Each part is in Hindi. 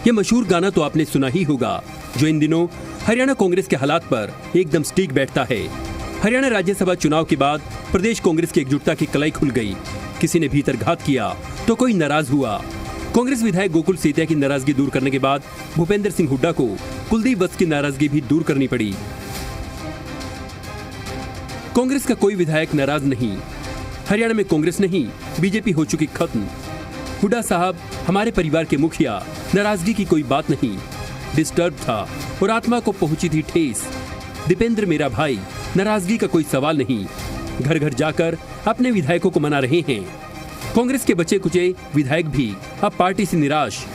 ये मशहूर गाना तो आपने सुना ही होगा, जो इन दिनों हरियाणा कांग्रेस के हालात पर एकदम सटीक बैठता है। हरियाणा राज्यसभा चुनाव के बाद प्रदेश कांग्रेस की एकजुटता की कलाई खुल गई। किसी ने भीतर घात किया तो कोई नाराज हुआ। कांग्रेस विधायक गोकुल सेतिया की नाराजगी दूर करने के बाद भूपेंद्र सिंह हुड्डा को कुलदीप वत्स की नाराजगी भी दूर करनी पड़ी। कांग्रेस का कोई विधायक नाराज नहीं। हरियाणा में कांग्रेस नहीं, बीजेपी हो चुकी खत्म। हुड्डा साहब हमारे परिवार के मुखिया, नाराजगी की कोई बात नहीं। डिस्टर्ब था और आत्मा को पहुंची थी ठेस। दीपेंद्र मेरा भाई, नाराजगी का कोई सवाल नहीं। घर घर जाकर अपने विधायकों को मना रहे हैं। कांग्रेस के बचे कुचे विधायक भी अब पार्टी से निराश।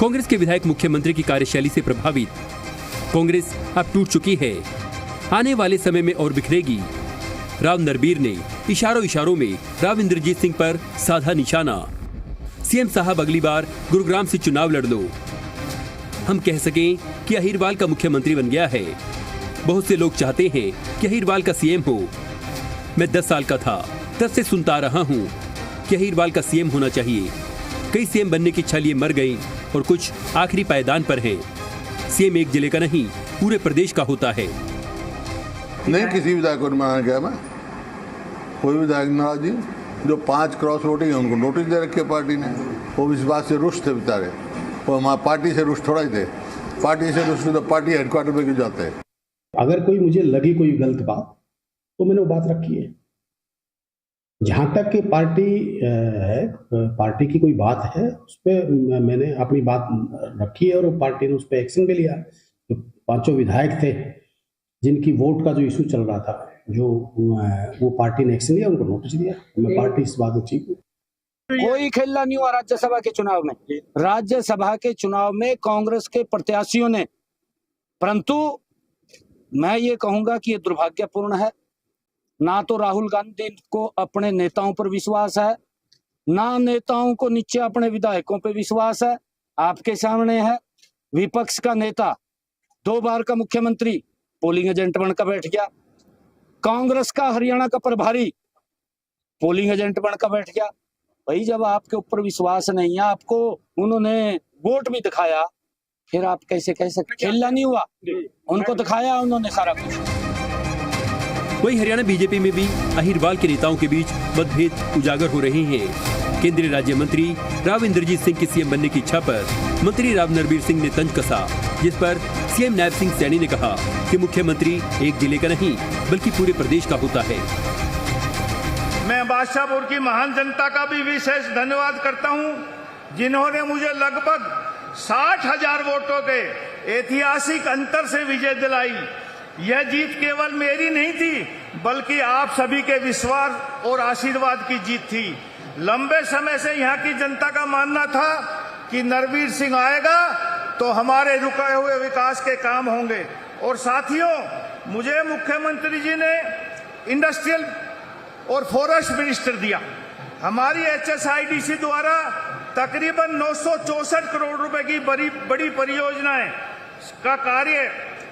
कांग्रेस के विधायक मुख्यमंत्री की कार्यशैली से प्रभावित। कांग्रेस अब टूट चुकी है, आने वाले समय में और बिखरेगी। राव नरबीर ने इशारों में राव इंद्रजीत सिंह पर साधा निशाना। सीएम साहब अगली बार गुरुग्राम से चुनाव लड़ लो। हम कह सकें कि अहिरवाल का मुख्यमंत्री बन गया है। बहुत से लोग चाहते हैं कि अहिरवाल का सीएम हो। मैं 10 साल का था तब से सुनता आ रहा हूँ कि अहिरवाल का सीएम होना चाहिए। कई सीएम बनने की इच्छा लिए मर गए और कुछ आखिरी पायदान पर हैं। सीएम एक जिले का नहीं, पूरे प्रदेश का होता है। नहीं, किसी विधायक को माना गया मैं, कोई विधायक नाराज नहीं। जो 5 क्रॉस वोटिंग है उनको नोटिस दे रखी है पार्टी ने। वो इस बात से रुष्ट थे बेचारे। वो हमारे पार्टी से रुष्ट थोड़ा ही थे। पार्टी से रुष्ट तो पार्टी हेडक्वार्टर पे क्यों जाते हैं। अगर कोई मुझे लगी कोई गलत बात तो मैंने वो बात रखी है। जहां तक कि पार्टी है, पार्टी की कोई बात है, उस पर मैंने अपनी बात रखी है और वो पार्टी ने उस पर एक्शन भी लिया। जो 5 विधायक थे जिनकी वोट का जो इशू चल रहा था, जो वो पार्टी ने एक्शन लिया, उनको नोटिस दिया। मैं पार्टी इस बात को ठीक हूँ। कोई खेला नहीं हुआ राज्यसभा के चुनाव में। राज्यसभा के चुनाव में कांग्रेस के प्रत्याशियों ने, परंतु मैं ये कहूंगा कि ये दुर्भाग्यपूर्ण है। ना तो राहुल गांधी को अपने नेताओं पर विश्वास है, ना नेताओं को नीचे अपने विधायकों पर विश्वास है। आपके सामने है विपक्ष का नेता, 2 बार का मुख्यमंत्री पोलिंग एजेंट बनकर बैठ गया। कांग्रेस का हरियाणा का प्रभारी पोलिंग एजेंट बनकर बैठ गया। भाई, जब आपके ऊपर विश्वास नहीं है, आपको उन्होंने वोट भी दिखाया, फिर आप कैसे कह सकते खेलना नहीं हुआ? उनको दिखाया उन्होंने सारा कुछ। वही हरियाणा बीजेपी में भी अहिरवाल के नेताओं के बीच मतभेद उजागर हो रहे हैं। केंद्रीय राज्य मंत्री राव इंद्रजीत सिंह के सीएम बनने की इच्छा पर मंत्री राव नरबीर सिंह ने तंज कसा, जिस पर सीएम नायब सिंह सैनी ने कहा कि मुख्यमंत्री एक जिले का नहीं बल्कि पूरे प्रदेश का होता है। मैं बादशाहपुर की महान जनता का भी विशेष धन्यवाद करता हूं, जिन्होंने मुझे लगभग 60,000 वोटों के ऐतिहासिक अंतर से विजय दिलाई। यह जीत केवल मेरी नहीं थी, बल्कि आप सभी के विश्वास और आशीर्वाद की जीत थी। लंबे समय से यहाँ की जनता का मानना था कि नरबीर सिंह आएगा तो हमारे रुके हुए विकास के काम होंगे। और साथियों, मुझे मुख्यमंत्री जी ने इंडस्ट्रियल और फॉरेस्ट मिनिस्टर दिया। हमारी HSIDC द्वारा तकरीबन 964 करोड़ रुपए की बड़ी परियोजनाएं का कार्य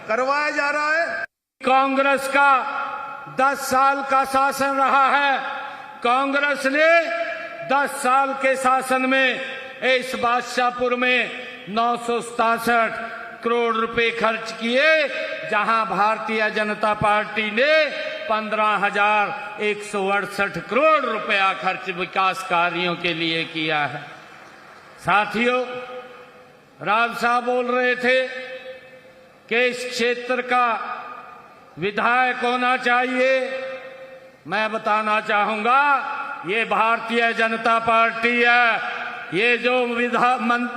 करवाया जा रहा है। कांग्रेस का 10 साल का शासन रहा है। कांग्रेस ने 10 साल के शासन में इस बादशाहपुर में 967 करोड़ रुपए खर्च किए, जहां भारतीय जनता पार्टी ने 15,168 करोड़ रुपया खर्च विकास कार्यों के लिए किया है। साथियों, राव साहब बोल रहे थे कि इस क्षेत्र का विधायक होना चाहिए। मैं बताना चाहूंगा, ये भारतीय जनता पार्टी है। ये जो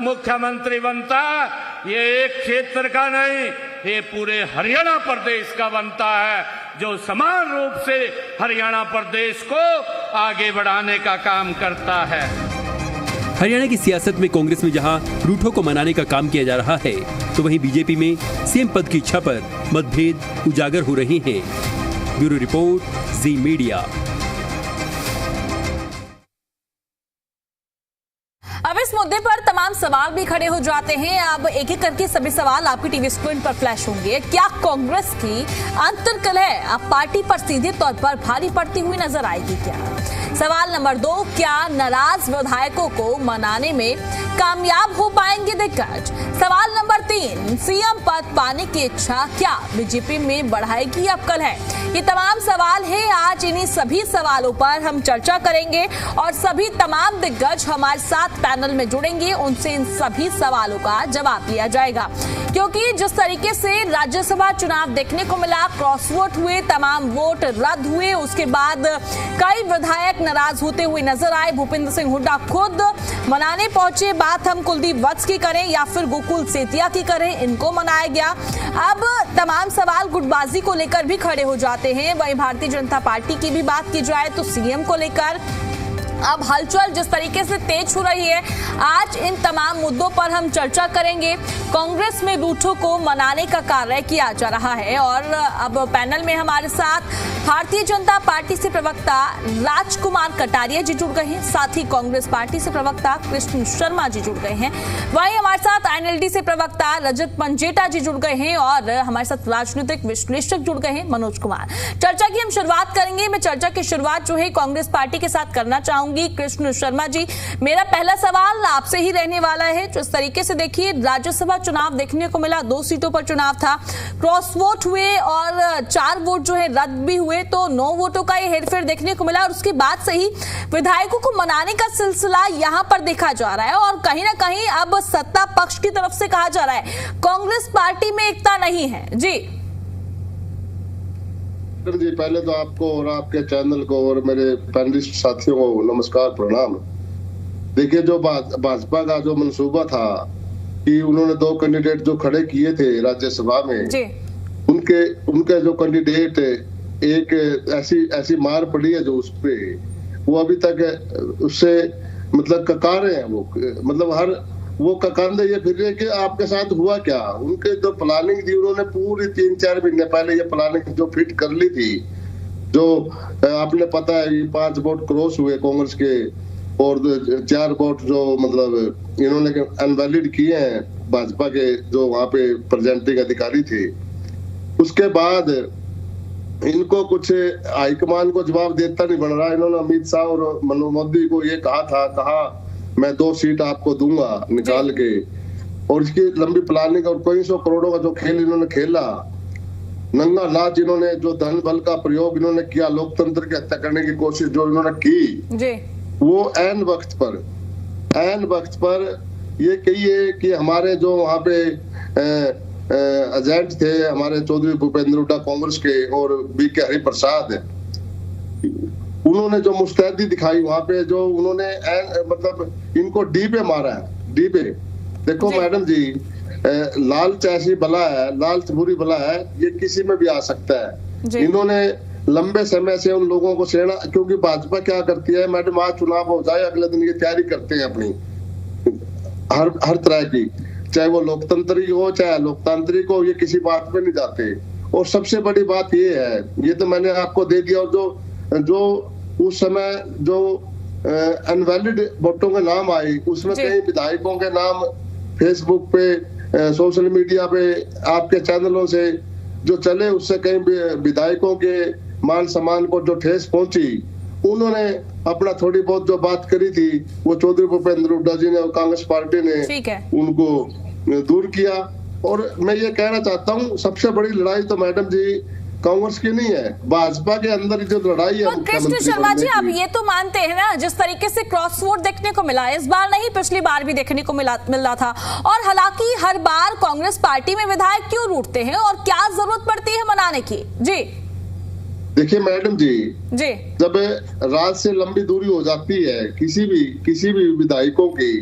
मुख्यमंत्री बनता है, ये एक क्षेत्र का नहीं, ये पूरे हरियाणा प्रदेश का बनता है, जो समान रूप से हरियाणा प्रदेश को आगे बढ़ाने का काम करता है। हरियाणा की सियासत में कांग्रेस में जहां रूठों को मनाने का काम किया जा रहा है, तो वहीं बीजेपी में सीएम पद की इच्छा पर मतभेद उजागर हो रहे हैं। ब्यूरो रिपोर्ट, जी मीडिया। अब इस मुद्दे पर तमाम सवाल भी खड़े हो जाते हैं। अब एक एक करके सभी सवाल आपकी टीवी स्क्रीन पर फ्लैश होंगे। क्या कांग्रेस की अंतर्कलह अब पार्टी पर सीधे तौर पर भारी पड़ती हुई नजर आएगी? क्या सवाल नंबर 2, क्या नाराज विधायकों को मनाने में कामयाब हो पाएंगे दिग्गज? सवाल नंबर 3, सीएम पद पाने की इच्छा क्या बीजेपी में बढ़ाएगी अब कल है? ये तमाम सवाल है। आज इन्हीं सभी सवालों पर हम चर्चा करेंगे और सभी तमाम दिग्गज हमारे साथ पैनल में जुड़ेंगे, उनसे इन सभी सवालों का जवाब लिया जाएगा। क्योंकि जिस तरीके से राज्यसभा चुनाव देखने को मिला, क्रॉस वोट हुए, तमाम वोट रद्द हुए, उसके बाद कई विधायक नाराज होते हुए नजर आए। भूपेंद्र सिंह हुड्डा खुद मनाने पहुंचे। बात हम कुलदीप वत्स की करें या फिर गोकुल सेतिया की करें, इनको मनाया गया। अब तमाम सवाल गुटबाजी को लेकर भी खड़े हो जाते हैं। वहीं भारतीय जनता पार्टी की भी बात की जाए तो सीएम को लेकर अब हलचल जिस तरीके से तेज हो रही है, आज इन तमाम मुद्दों पर हम चर्चा करेंगे। कांग्रेस में बूथों को मनाने का कार्य किया जा रहा है और अब पैनल में हमारे साथ भारतीय जनता पार्टी से प्रवक्ता राजकुमार कटारिया जी जुड़ गए हैं, साथ ही कांग्रेस पार्टी से प्रवक्ता कृष्ण शर्मा जी जुड़ गए हैं। वहीं हमारे साथ आईएनएलडी से प्रवक्ता रजत पंजेटा जी जुड़ गए हैं और हमारे साथ राजनीतिक विश्लेषक जुड़ गए हैं मनोज कुमार। चर्चा की हम शुरुआत करेंगे। मैं चर्चा की शुरुआत जो है कांग्रेस पार्टी के साथ करना चाहूंगी। कृष्ण शर्मा जी, मेरा पहला सवाल आपसे ही रहने वाला है। जिस तरीके से देखिए राज्यसभा चुनाव देखने को मिला, 2 सीटों पर चुनाव था, क्रॉस वोट हुए और 4 वोट जो है रद्द भी हुए, तो 9 वोटों का ये हेरफेर देखने को मिला और उसके बाद से ही विधायकों को मनाने का सिलसिला यहां पर देखा जा रहा है और कहीं ना कहीं अब सत्ता पक्ष की तरफ से कहा जा रहा है कांग्रेस पार्टी में एकता नहीं है। जी जी, पहले तो आपको और आपके चैनल को और मेरे पैनलिस्ट साथियों को नमस्कार, प्रणाम। देखिए, जो भाजपा का जो मंसूबा था कि उन्होंने 2 कैंडिडेट जो खड़े किए थे राज्यसभा में जी। उनके जो कैंडिडेट एक ऐसी मार पड़ी है जो उस पे वो अभी तक उससे मतलब ककार हैं। वो मतलब वो ककांदे ये फिर रहे कि आपके साथ हुआ क्या। उनके जो प्लानिंग थी उन्होंने पूरी 3-4 महीने पहले ये प्लानिंग जो फिट कर ली थी, जो आपने पता है 5 वोट क्रॉस हुए कांग्रेस के और 4 वोट जो मतलब इन्होंने अनवैलिड किए हैं भाजपा के जो वहां पे प्रेजेंटिंग अधिकारी थे। उसके बाद इनको कुछ हाईकमान को जवाब देता नहीं बन रहा। इन्होंने अमित शाह और मनोज मोदी को ये कहा मैं 2 सीट आपको दूंगा निकाल के, और इसकी लंबी प्लानिंग और कई 100 करोड़ों का जो खेल इन्होंने खेला, नंगा नाच इन्होंने जो धन बल का प्रयोग इन्होंने किया, लोकतंत्र की हत्या करने की कोशिश जो इन्होंने की जी। वो ऐन वक्त पर ये कहिए कि हमारे जो वहां पे एजेंट थे हमारे चौधरी भूपेंद्र हुड्डा कांग्रेस के और बीके हरिप्रसाद, उन्होंने जो मुस्तैदी दिखाई वहां पे, जो उन्होंने मतलब इनको डी पे मारा है। डी पे देखो मैडम जी, लालच ऐसी बला है, लालच बुरी बला है, ये किसी में भी आ सकता है। इन्होंने लंबे समय से उन लोगों को सेना, क्योंकि भाजपा क्या करती है मैडम, आज चुनाव हो जाए अगले दिन ये तैयारी करते हैं अपनी हर तरह की, चाहे वो लोकतंत्री हो चाहे लोकतांत्रिक हो, ये किसी बात पे नहीं जाते। और सबसे बड़ी बात ये है, ये तो मैंने आपको दे दिया, और जो उस समय जो अनवैलिड वोटों के नाम आए उसमें कई विधायकों के नाम फेसबुक पे सोशल मीडिया पे आपके चैनलों से जो चले, उससे कई विधायकों के मान सम्मान को जो ठेस पहुंची, उन्होंने अपना थोड़ी बहुत जो बात करी थी वो चौधरी भूपेंद्र हुड्डा जी ने और कांग्रेस पार्टी ने उनको दूर किया। और मैं ये कहना चाहता हूँ सबसे बड़ी लड़ाई तो मैडम जी कांग्रेस की नहीं है, भाजपा के अंदर जो लड़ाई है। कृष्ण शर्मा जी, आप ये तो मानते हैं ना, जिस तरीके से क्रॉस वोट देखने को मिला, इस बार नहीं पिछली बार भी देखने को मिल रहा था, और हालांकि हर बार कांग्रेस पार्टी में विधायक क्यों रूठते हैं और क्या जरूरत पड़ती है मनाने की? जी देखिए मैडम जी, जब राज से लंबी दूरी हो जाती है किसी भी विधायकों की,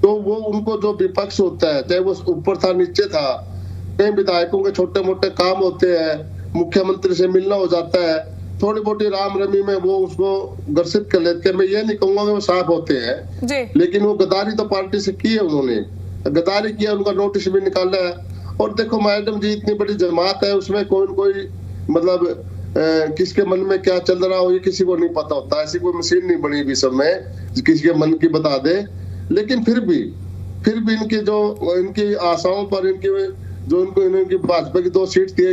तो वो उनको जो विपक्ष होता है, चाहे वो ऊपर था नीचे था, कई विधायकों के छोटे मोटे काम होते हैं, मुख्यमंत्री से मिलना हो जाता है, थोड़ी मोटी राम रमी में वो उसको ग्रसित कर लेते हैं। मैं ये नहीं कहूंगा कि वो साफ होते हैं, लेकिन वो गद्दारी तो पार्टी से की है, उन्होंने गद्दारी किया, उनका नोटिस भी निकाला है। और देखो मैडम जी, इतनी बड़ी जमात है, उसमें कोई मतलब किसके मन में क्या चल रहा हो ये किसी को नहीं पता होता। ऐसी कोई मशीन नहीं बनी भी सब में किसी के मन की बता दे। लेकिन फिर भी इनकी आशाओं पर, इनकी भाजपा की 2 सीट थी,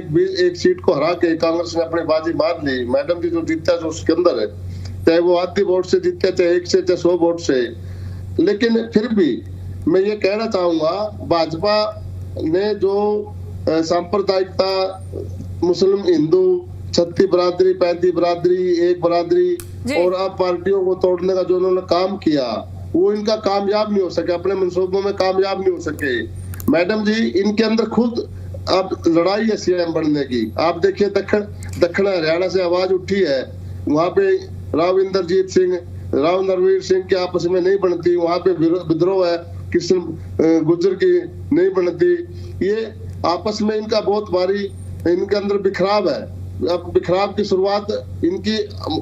एक सीट को हरा के कांग्रेस ने अपनी बाजी मार ली। मैडम जी जो जीता जो उसके अंदर है, चाहे वो आधी वोट से जीते, चाहे 1 से चाहे 100 वोट से। लेकिन फिर भी मैं ये कहना चाहूंगा, भाजपा ने जो सांप्रदायिकता, मुस्लिम हिंदू, 36 बरादरी, 35 बरादरी, एक बरादरी और अब पार्टियों को तोड़ने का जो उन्होंने काम किया, वो इनका कामयाब नहीं हो सके, अपने मंसूबों में कामयाब नहीं हो सके। मैडम जी, इनके अंदर खुद अब लड़ाई है सीएम बनने की। आप देखिए दक्षिण हरियाणा से आवाज उठी है, वहां पे राव इंद्रजीत सिंह, राव नरवीर सिंह की आपस में नहीं बनती, वहां पे विद्रोह है, कृष्ण गुर्जर की नहीं बनती। ये आपस में इनका बहुत भारी इनके अंदर बिखराव है। अब बिखराव की शुरुआत इनकी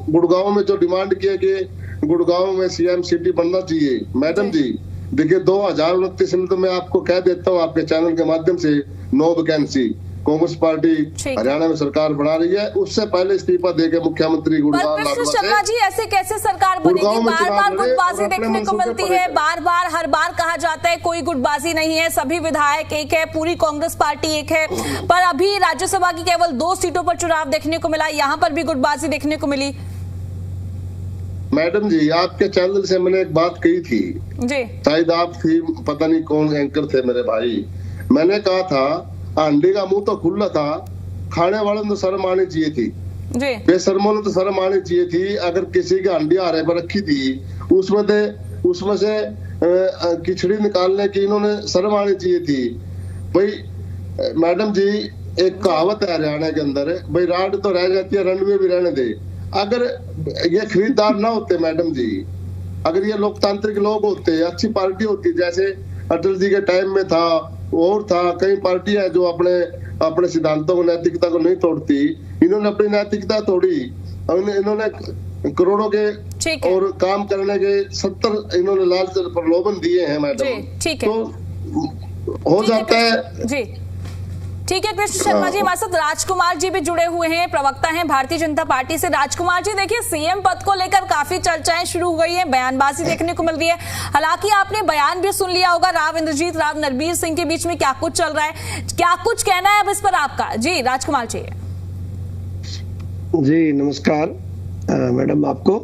गुड़गांव में जो डिमांड किया कि गुड़गांव में सीएम सिटी बनना चाहिए। मैडम जी देखिए, 2029 में तो मैं आपको कह देता हूँ आपके चैनल के माध्यम से, 9 वैकेंसी कांग्रेस पार्टी हरियाणा में सरकार बना रही है। उससे पहले इस्तीफा देके मुख्यमंत्री गुड़गांव शर्मा जी, ऐसे कैसे सरकार बनेगी? बार बार गुटबाजी देखने को मिलती है, बार बार हर बार कहा जाता है कोई गुटबाजी नहीं है, सभी विधायक एक है, पूरी कांग्रेस पार्टी एक है। पर अभी राज्यसभा की केवल 2 सीटों पर चुनाव देखने को मिला, यहाँ पर भी गुटबाजी देखने को मिली। मैडम जी, आपके चैनल से मैंने एक बात कही थी जी, शायद आप थी, पता नहीं कौन एंकर थे मेरे भाई। मैंने कहा था हांडी का मुंह तो खुला था, खाने वालों तो शर्म आनी चाहिए थी, बेशर्मों ने तो शर्म आनी चाहिए थी। अगर किसी की हांडी आरे पर रखी थी, उसमें से खिचड़ी निकालने की इन्होंने शर्म आनी चाहिए थी। भाई मैडम जी, एक कहावत है हरियाणा के अंदर, भाई राड तो रह जाती है, रंड में भी रहने दे। अगर ये खरीदार ना होते मैडम जी, अगर ये लोकतांत्रिक लोग होते, अच्छी पार्टी होती, जैसे अटल जी के टाइम में था और था, कई पार्टियां जो अपने सिद्धांतों को, नैतिकता को नहीं तोड़ती, इन्होंने अपनी नैतिकता तोड़ी। इन्होंने करोड़ों के और काम करने के 70 इन्होंने लालच प्रलोभन दिए हैं मैडम। ठीक है, तो हो जाता है जी। ठीक है कृष्ण शर्मा जी, हमारे साथ राजकुमार जी भी जुड़े हुए हैं, प्रवक्ता हैं भारतीय जनता पार्टी से। राजकुमार जी, देखिए सीएम पद को लेकर काफी चर्चाएं शुरू हो गई हैं, बयानबाजी देखने को मिल रही है। हालांकि आपने बयान भी सुन लिया होगा राव इंद्रजीत, राव नरवीर सिंह के बीच में क्या कुछ चल रहा है, क्या कुछ कहना है अब इस पर आपका? जी राजकुमार जी। जी नमस्कार मैडम, आपको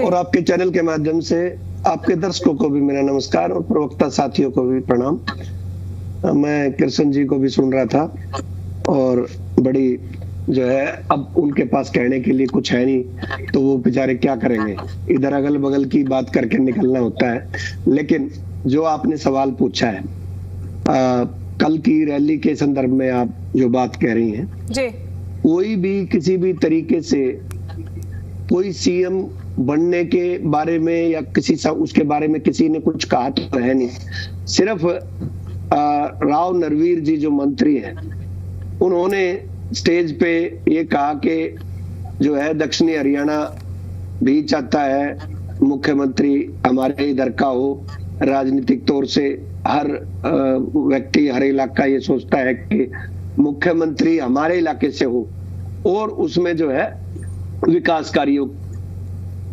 और आपके चैनल के माध्यम से आपके दर्शकों को भी मेरा नमस्कार और प्रवक्ता साथियों को भी प्रणाम। मैं कृष्ण जी को भी सुन रहा था और बड़ी जो है, अब उनके पास कहने के लिए कुछ है नहीं, तो वो बेचारे क्या करेंगे, इधर अगल बगल की बात करके निकलना होता है। लेकिन जो आपने सवाल पूछा है, कल की रैली के संदर्भ में आप जो बात कह रही हैं जी, कोई भी किसी भी तरीके से कोई सीएम बनने के बारे में या उसके बारे में किसी ने कुछ कहा तो है नहीं। सिर्फ राव नरवीर जी जो मंत्री हैं, उन्होंने स्टेज पे ये कहा कि जो है दक्षिणी हरियाणा भी चाहता है मुख्यमंत्री हमारे इधर का हो। राजनीतिक तौर से हर व्यक्ति, हर इलाका ये सोचता है कि मुख्यमंत्री हमारे इलाके से हो और उसमें जो है विकास कार्यों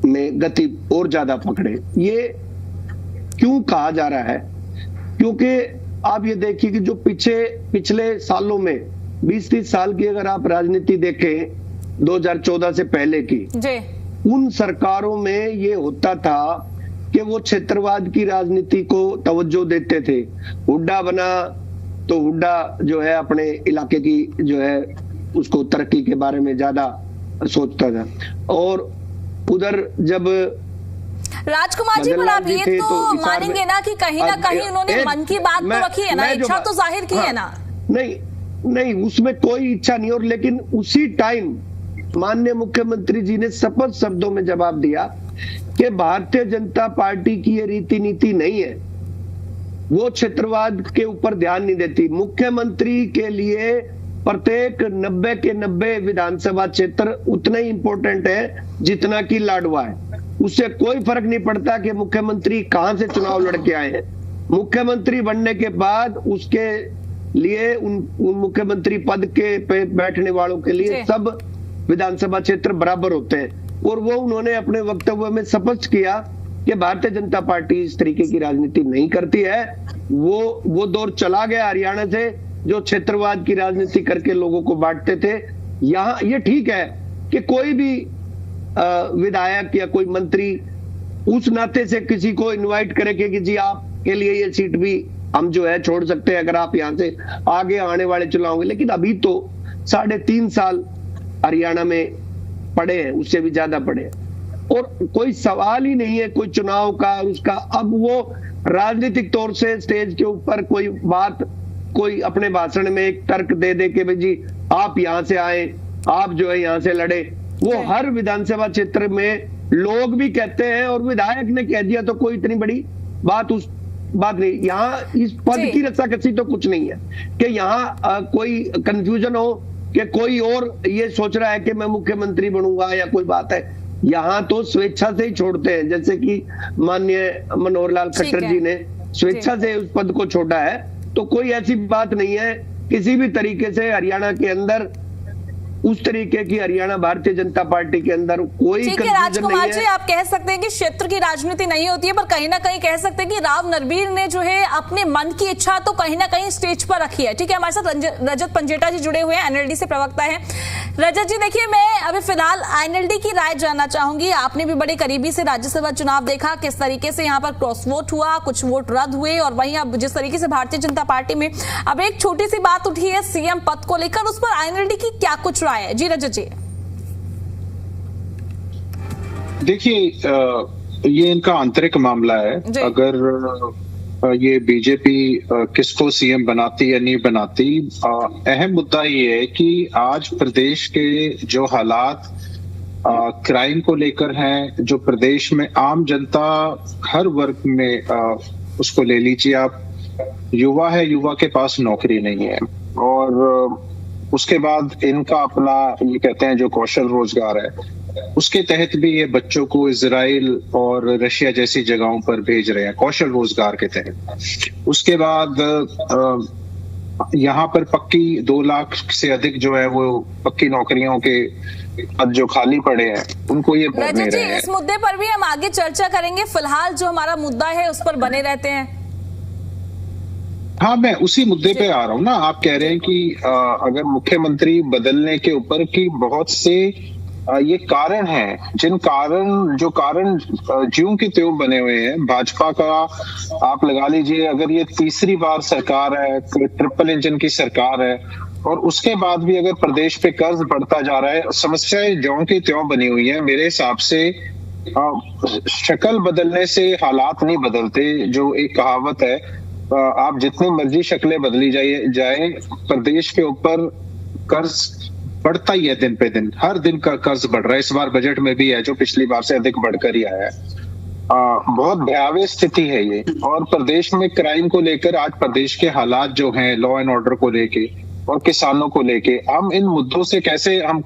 में गति और ज्यादा पकड़े। ये क्यों कहा जा रहा है? क्योंकि आप ये देखिए कि जो पिछले सालों में 20-30 साल की अगर आप राजनीति देखें 2014 से पहले की, उन सरकारों में ये होता था कि वो क्षेत्रवाद की राजनीति को तवज्जो देते थे। हुड्डा बना तो हुड्डा जो है अपने इलाके की जो है उसको तरक्की के बारे में ज्यादा सोचता था। और उधर जब राजकुमार जी, पर आप ये तो मानेंगे ना कि कहीं ना कहीं उन्होंने मन की बात तो रखी है ना, इच्छा तो जाहिर की है ना? नहीं, उसमें कोई इच्छा नहीं। और लेकिन उसी टाइम माननीय मुख्यमंत्री जी ने शपथ शब्दों में जवाब दिया कि भारतीय जनता पार्टी की ये रीति नीति नहीं है, वो क्षेत्रवाद के ऊपर ध्यान नहीं देती। मुख्यमंत्री के लिए प्रत्येक 90 के 90 विधानसभा क्षेत्र उतना ही इंपॉर्टेंट है जितना कि लाडवा है। उससे कोई फर्क नहीं पड़ता कि मुख्यमंत्री कहां से चुनाव लड़के आए हैं। मुख्यमंत्री बनने के बाद उसके लिए उन मुख्यमंत्री पद के पे बैठने वालों के लिए सब विधानसभा क्षेत्र बराबर होते हैं। और वो उन्होंने अपने वक्तव्य में स्पष्ट किया कि भारतीय जनता पार्टी इस तरीके की राजनीति नहीं करती है। वो दौर चला गया हरियाणा से, जो क्षेत्रवाद की राजनीति करके लोगों को बांटते थे। यहाँ ये ठीक है कि कोई भी विधायक या कोई मंत्री उस नाते से किसी को इनवाइट करे कि जी आपके लिए ये सीट भी हम जो है छोड़ सकते हैं अगर आप यहाँ से आगे आने वाले चुनाव में। लेकिन अभी तो 3.5 साल हरियाणा में पड़े हैं, उससे भी ज्यादा पड़े हैं और कोई सवाल ही नहीं है कोई चुनाव का उसका। अब वो राजनीतिक तौर से स्टेज के ऊपर कोई बात, कोई अपने भाषण में एक तर्क दे कि भाई जी आप यहाँ से आए, आप जो है यहाँ से लड़े, वो हर विधानसभा क्षेत्र में लोग भी कहते हैं और विधायक ने कह दिया तो कोई इतनी बड़ी बात नहीं। यहाँ इस पद की रस्साकसी तो कुछ नहीं है कि यहाँ कोई कंफ्यूजन हो कि कोई और ये सोच रहा है कि मैं मुख्यमंत्री बनूंगा या कोई बात है। यहाँ तो स्वेच्छा से ही छोड़ते हैं, जैसे कि माननीय मनोहर लाल खट्टर जी ने स्वेच्छा से उस पद को छोड़ा है। तो कोई ऐसी बात नहीं है किसी भी तरीके से हरियाणा के अंदर उस तरीके की हरियाणा भारतीय जनता पार्टी के अंदर कोई ठीक है राजकुमार जी, आप कह सकते हैं कि क्षेत्र की राजनीति नहीं होती है, पर कहीं ना कहीं कह सकते हैं कि राव नरबीर ने जो है अपने मन की इच्छा तो कहीं ना कहीं स्टेज पर रखी है। ठीक है, हमारे साथ रजत पंजेटा जी जुड़े हुए हैं, एनएलडी से प्रवक्ता है। रजत जी देखिए, मैं अभी फिलहाल एनएलडी की राय जानना चाहूंगी। आपने भी बड़े करीबी से राज्यसभा चुनाव देखा, किस तरीके से यहाँ पर क्रॉस वोट हुआ, कुछ वोट रद्द हुए, और वहीं अब जिस तरीके से भारतीय जनता पार्टी में अब एक छोटी सी बात उठी है सीएम पद को लेकर, उस पर एनएलडी की क्या कुछ राय है? जी रजत जी। देखिए, ये इनका आंतरिक मामला है। अगर ये बीजेपी किसको सीएम बनाती या नहीं बनाती, अहम मुद्दा ये है कि आज प्रदेश के जो हालात क्राइम को लेकर हैं, जो प्रदेश में आम जनता हर वर्ग में उसको ले लीजिए आप, युवा है, युवा के पास नौकरी नहीं है, और उसके बाद इनका अपना ये कहते हैं जो कौशल रोजगार है, उसके तहत भी ये बच्चों को इजराइल और रशिया जैसी जगहों पर भेज रहे हैं कौशल रोजगार के तहत। उसके बाद यहाँ पर पक्की 2 लाख से अधिक जो है वो पक्की नौकरियों के पद जो खाली पड़े हैं उनको ये भरने रहे हैं। इस मुद्दे पर भी हम आगे चर्चा करेंगे, फिलहाल जो हमारा मुद्दा है उस पर बने रहते हैं। हाँ, मैं उसी मुद्दे पे आ रहा हूँ ना। आप कह रहे हैं कि अगर मुख्यमंत्री बदलने के ऊपर की बहुत से ये कारण हैं, जो कारण ज्यों की त्यों बने हुए हैं। भाजपा का आप लगा लीजिए, अगर ये तीसरी बार सरकार है, ट्रिपल इंजन की सरकार है, और उसके बाद भी अगर प्रदेश पे कर्ज बढ़ता जा रहा है, समस्याएं ज्यों की त्यों बनी हुई है। मेरे हिसाब से शक्ल बदलने से हालात नहीं बदलते। जो एक कहावत है, आप जितनी मर्जी शक्लें बदली जाए, प्रदेश के ऊपर कर्ज बढ़ता ही है दिन पे दिन। हर दिन का कर्ज बढ़ रहा है, इस बार बजट में भी है जो पिछली बार से अधिक बढ़कर ही आया है। बहुत भयावह स्थिति है ये। और प्रदेश में क्राइम को लेकर आज प्रदेश के हालात जो हैं, लॉ एंड ऑर्डर को लेके और किसानों को लेके, हम इन मुद्दों से कैसे हम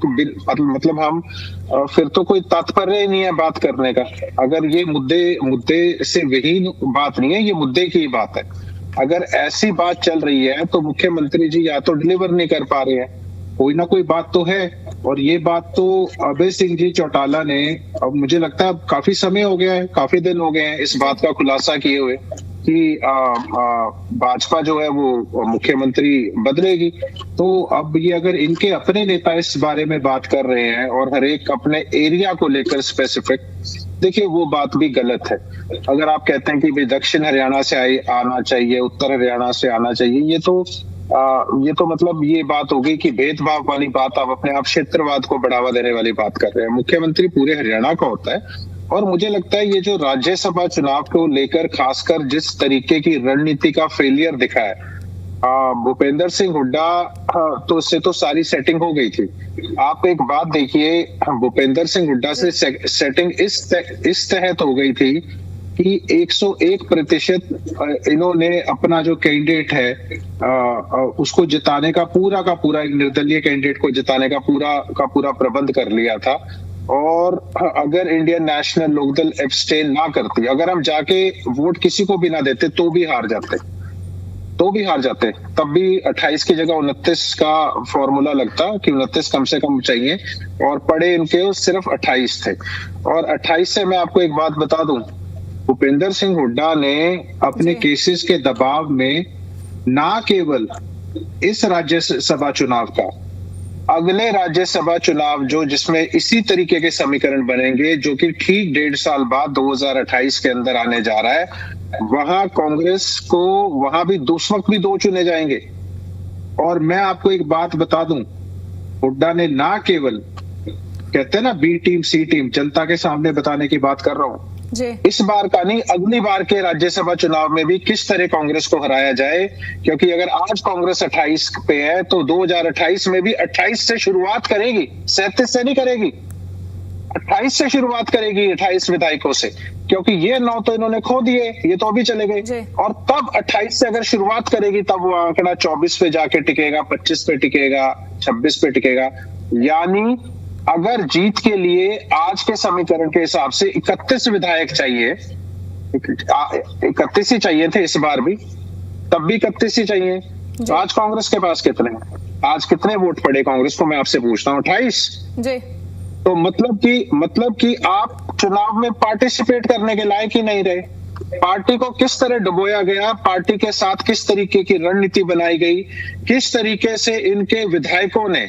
फिर तो कोई तात्पर्य नहीं है बात करने का। अगर ये मुद्दे से विहीन बात नहीं है, ये मुद्दे की ही बात है। अगर ऐसी बात चल रही है तो मुख्यमंत्री जी या तो डिलीवर नहीं कर पा रहे हैं, कोई ना कोई बात तो है। और ये बात तो अभय सिंह जी चौटाला ने, अब मुझे लगता है काफी समय हो गया है, काफी दिन हो गए हैं इस बात का खुलासा किए हुए कि भाजपा जो है वो मुख्यमंत्री बदलेगी। तो अब ये अगर इनके अपने नेता इस बारे में बात कर रहे हैं और हर एक अपने एरिया को लेकर स्पेसिफिक, देखिए वो बात भी गलत है। अगर आप कहते हैं कि भाई दक्षिण हरियाणा से आना चाहिए, उत्तर हरियाणा से आना चाहिए, ये तो मतलब ये बात होगी कि भेदभाव वाली बात, आप अपने आप क्षेत्रवाद को बढ़ावा देने वाली बात कर रहे हैं। मुख्यमंत्री पूरे हरियाणा का होता है। और मुझे लगता है ये जो राज्यसभा चुनाव को लेकर खासकर जिस तरीके की रणनीति का फेलियर दिखा है, भूपेंद्र सिंह हुड्डा तो उससे तो सारी सेटिंग हो गई थी। आप एक बात देखिए, भूपेंद्र सिंह हुड्डा से सेटिंग इस तहत हो गई थी कि 101% इन्होंने अपना जो कैंडिडेट है उसको जिताने का पूरा एक निर्दलीय कैंडिडेट को जिताने का पूरा प्रबंध कर लिया था। और अगर इंडियन नेशनल लोकदल एब्सटेन ना करती, अगर हम जाके वोट किसी को भी ना देते तो भी हार जाते, तब भी 28 की जगह 29 का फॉर्मूला लगता कि 29 कम से कम चाहिए, और पड़े इनके सिर्फ 28 थे। और 28 से मैं आपको एक बात बता दूं, भूपेंद्र सिंह हुड्डा ने अपने केसेस के दबाव में ना केवल इस राज्यसभा चुनाव का अगले राज्यसभा चुनाव जो जिसमें इसी तरीके के समीकरण बनेंगे, जो कि ठीक 1.5 साल बाद 2028 के अंदर आने जा रहा है, वहां कांग्रेस को वहां भी उस वक्त भी 2 चुने जाएंगे। और मैं आपको एक बात बता दूं, हुड्डा ने ना केवल, कहते हैं ना बी टीम सी टीम, जनता के सामने बताने की बात कर रहा हूं, इस बार का नहीं, अगली बार के राज्यसभा चुनाव में भी किस तरह कांग्रेस को हराया जाए। क्योंकि अगर आज कांग्रेस 28 पे है तो 2028 में भी 28 से शुरुआत करेगी, 37 से नहीं करेगी, 28 से शुरुआत करेगी, 28 विधायकों से, क्योंकि ये 9 तो इन्होंने खो दिए, ये तो अभी चले गए। और तब 28 से अगर शुरुआत करेगी तब वो आंकड़ा 24 पे जाके टिकेगा, 25 पे टिकेगा, 26 पे टिकेगा। यानी अगर जीत के लिए आज के समीकरण के हिसाब से 31 विधायक चाहिए, 31 ही चाहिए थे इस बार भी, तब भी 31 ही चाहिए, तो आज कांग्रेस के पास कितने, आज कितने वोट पड़े कांग्रेस को, मैं आपसे पूछता हूँ, 28। तो मतलब कि आप चुनाव में पार्टिसिपेट करने के लायक ही नहीं रहे। पार्टी को किस तरह डुबोया गया, पार्टी के साथ किस तरीके की रणनीति बनाई गई, किस तरीके से इनके विधायकों ने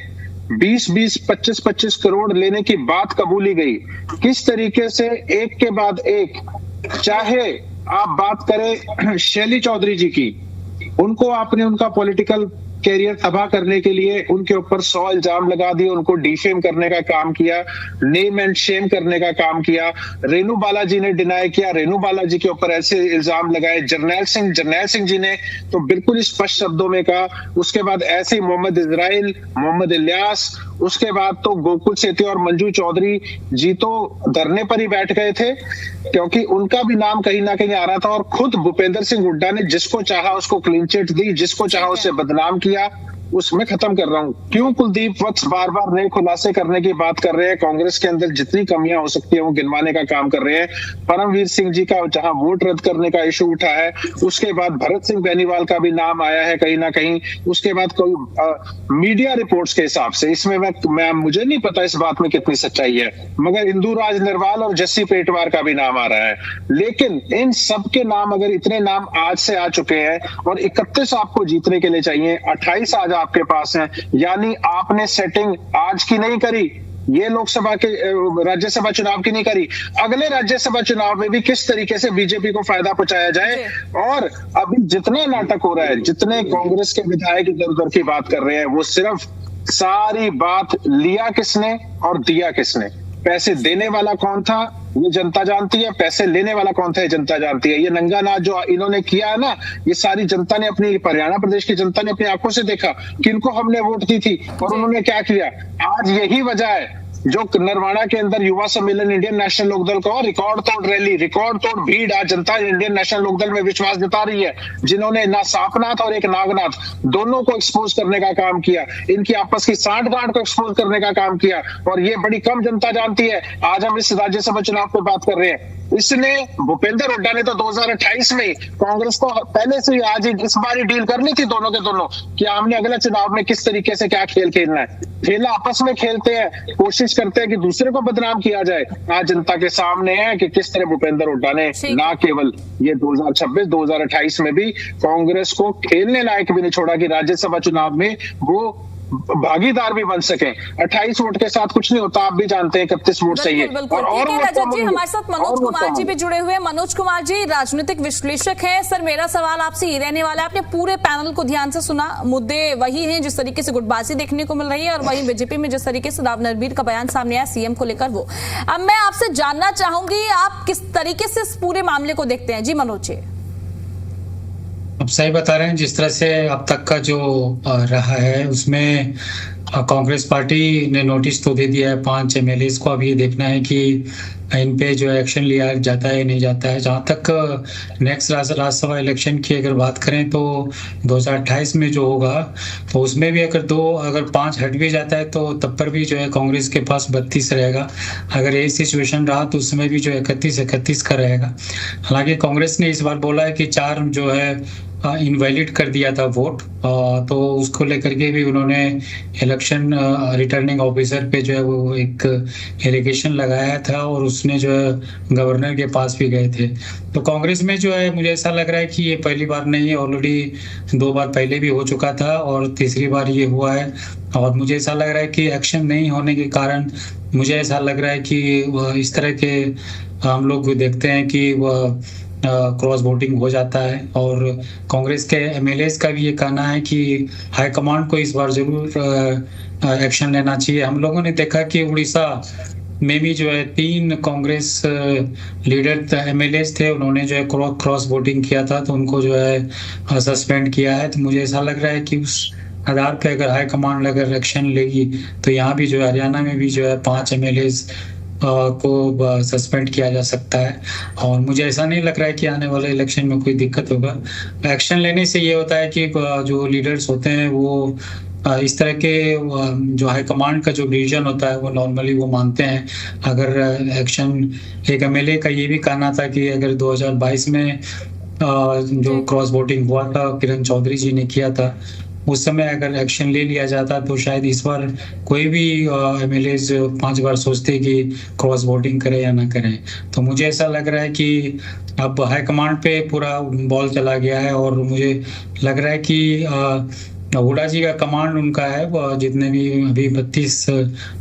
20-20, 25-25 करोड़ लेने की बात कबूली गई, किस तरीके से एक के बाद एक, चाहे आप बात करें शैली चौधरी जी की, उनको आपने उनका पॉलिटिकल कैरियर तबाह करने के लिए उनके ऊपर 100 इल्जाम लगा दिए, उनको डिफेम करने का काम किया, नेम एंड शेम करने का काम किया। रेणु बालाजी ने डिनाई किया, रेणु बालाजी के ऊपर ऐसे इल्जाम लगाए। जरनैल सिंह जी ने तो बिल्कुल स्पष्ट शब्दों में कहा। उसके बाद ऐसे ही मोहम्मद इजराइल, मोहम्मद इलियास, उसके बाद तो गोकुल सेठी और मंजू चौधरी जी तो धरने पर ही बैठ गए थे, क्योंकि उनका भी नाम कहीं ना कहीं आ रहा था। और खुद भूपेंद्र सिंह हुड्डा ने जिसको चाहा उसको क्लीन चिट दी, जिसको चाहा उसे बदनाम किया। उसमें खत्म कर रहा हूं, क्यों कुलदीप वत्स बार बार नए खुलासे करने की बात कर रहे हैं, कांग्रेस के अंदर जितनी कमियां हो सकती है वो गिनवाने का काम कर रहे हैं। परमवीर सिंह जी का जहां वोट रद्द करने का इशू उठा है, उसके बाद भरत सिंह बेनीवाल का भी नाम आया है कहीं ना कहीं, उसके बाद कोई मीडिया रिपोर्ट्स के हिसाब से, इसमें मैं मुझे नहीं पता इस बात में कितनी सच्चाई है, मगर इंदुराज नरवाल और जस्सी पेटवार का भी नाम आ रहा है। लेकिन इन सब के नाम, अगर इतने नाम आज से आ चुके हैं और 31 आपको जीतने के लिए चाहिए, 28 आज आपके पास है, यानी आपने सेटिंग आज की नहीं करी, ये लोकसभा के राज्यसभा चुनाव की नहीं करी, अगले राज्यसभा चुनाव में भी किस तरीके से बीजेपी को फायदा पहुंचाया जाए। और अभी जितना नाटक हो रहा है, जितने कांग्रेस के विधायक इधर उधर की बात कर रहे हैं, वो सिर्फ सारी बात लिया किसने और दिया किसने, पैसे देने वाला कौन था ये जनता जानती है, पैसे लेने वाला कौन था ये जनता जानती है। ये नंगा नाच जो इन्होंने किया है ना, ये सारी जनता ने, अपनी हरियाणा प्रदेश की जनता ने अपनी आंखों से देखा किनको हमने वोट दी थी और उन्होंने क्या किया। आज यही वजह है जो नरवाड़ा के अंदर युवा सम्मेलन इंडियन नेशनल लोकदल का रिकॉर्ड तोड़ रैली, रिकॉर्ड तोड़ भीड़, आज जनता इंडियन नेशनल लोकदल में विश्वास जता रही है, जिन्होंने ना सापनाथ और एक नागनाथ दोनों को एक्सपोज करने का काम किया, इनकी आपस की सांठ-गांठ को एक्सपोज करने का काम किया। और ये बड़ी कम जनता जानती है। आज हम इस राज्यसभा चुनाव पे बात कर रहे हैं, इसने भूपेंद्र हुड्डा ने तो 2028 में कांग्रेस को पहले से आज इस बार डील करनी थी दोनों के दोनों, कि हमने अगले चुनाव में किस तरीके से क्या खेल खेलना है। खेला आपस में खेलते हैं, कोशिश करते हैं कि दूसरे को बदनाम किया जाए। आज जनता के सामने है कि किस तरह भूपेंद्र हुड्डा ने ना केवल ये 2026, 2028 में भी कांग्रेस को खेलने लायक भी नहीं छोड़ा कि राज्यसभा चुनाव में वो भागीदार भी बन सके। 28 वोट के साथ कुछ नहीं होता, आप भी जानते हैं 31 वोट चाहिए। और रजत जी, हमारे साथ मनोज कुमार जी भी जुड़े हुए हैं। मनोज कुमार जी राजनीतिक विश्लेषक हैं। सर, मेरा सवाल आपसे ये रहने वाला है, आपने पूरे पैनल को ध्यान से सुना, मुद्दे वही हैं जिस तरीके से गुटबाजी देखने को मिल रही है, और वही बीजेपी में जिस तरीके से राव नरबीर का बयान सामने आया सीएम को लेकर, वो अब मैं आपसे जानना चाहूंगी आप किस तरीके से इस पूरे मामले को देखते हैं। जी मनोज जी। अब सही बता रहे हैं, जिस तरह से अब तक का जो रहा है उसमें कांग्रेस पार्टी ने नोटिस तो दे दिया है 5 एमएलए को। अब ये देखना है कि इन पे जो एक्शन लिया जाता है नहीं जाता है। जहाँ तक नेक्स्ट राज्यसभा इलेक्शन की अगर बात करें तो 2028 में जो होगा तो उसमें भी अगर 5 हट भी जाता है तो तब पर भी जो है कांग्रेस के पास 32 रहेगा। अगर यही सिचुएशन रहा तो उसमें भी जो 31 का रहेगा। हालांकि कांग्रेस ने इस बार बोला है कि 4 जो है इनवैलिड कर दिया था वोट, तो उसको लेकर के भी उन्होंने इलेक्शन रिटर्निंग ऑफिसर पे जो है वो एक एलिगेशन लगाया था और उसने जो है गवर्नर के पास भी गए थे। तो कांग्रेस में जो है मुझे ऐसा लग रहा है कि ये पहली बार नहीं है, ऑलरेडी 2 बार पहले भी हो चुका था और तीसरी बार ये हुआ है। और मुझे ऐसा लग रहा है कि एक्शन नहीं होने के कारण मुझे ऐसा लग रहा है कि इस तरह के हम लोग देखते हैं कि वह क्रॉस वोटिंग हो जाता है। और कांग्रेस के एमएलएस का भी ये कहना है कि हाईकमांड को इस बार जरूर एक्शन लेना चाहिए। हम लोगों ने देखा कि उड़ीसा में भी जो है 3 कांग्रेस लीडर एमएलएस थे, उन्होंने जो है क्रॉस वोटिंग किया था तो उनको जो है सस्पेंड किया है। तो मुझे ऐसा लग रहा है कि उस आधार पे अगर हाईकमांड अगर एक्शन लेगी तो यहाँ भी जो है हरियाणा में भी जो है 5 एमएलएस को सस्पेंड किया जा सकता है। और मुझे ऐसा नहीं लग रहा है कि आने वाले इलेक्शन में कोई दिक्कत होगा। एक्शन लेने से ये होता है कि जो लीडर्स होते हैं वो इस तरह के जो हाईकमांड का जो डिसीजन होता है वो नॉर्मली वो मानते हैं। अगर एक्शन, एक एमएलए का ये भी कहना था कि अगर 2022 में जो क्रॉस वोटिंग हुआ था किरण चौधरी जी ने किया था, उस समय अगर एक्शन ले लिया जाता तो शायद इस बार कोई भी एमएलए 5 बार सोचते कि क्रॉस वोटिंग करें या ना करें। तो मुझे ऐसा लग रहा है कि अब हाईकमांड पे पूरा बॉल चला गया है और मुझे लग रहा है कि हुड्डा जी का कमांड उनका है, जितने भी अभी 32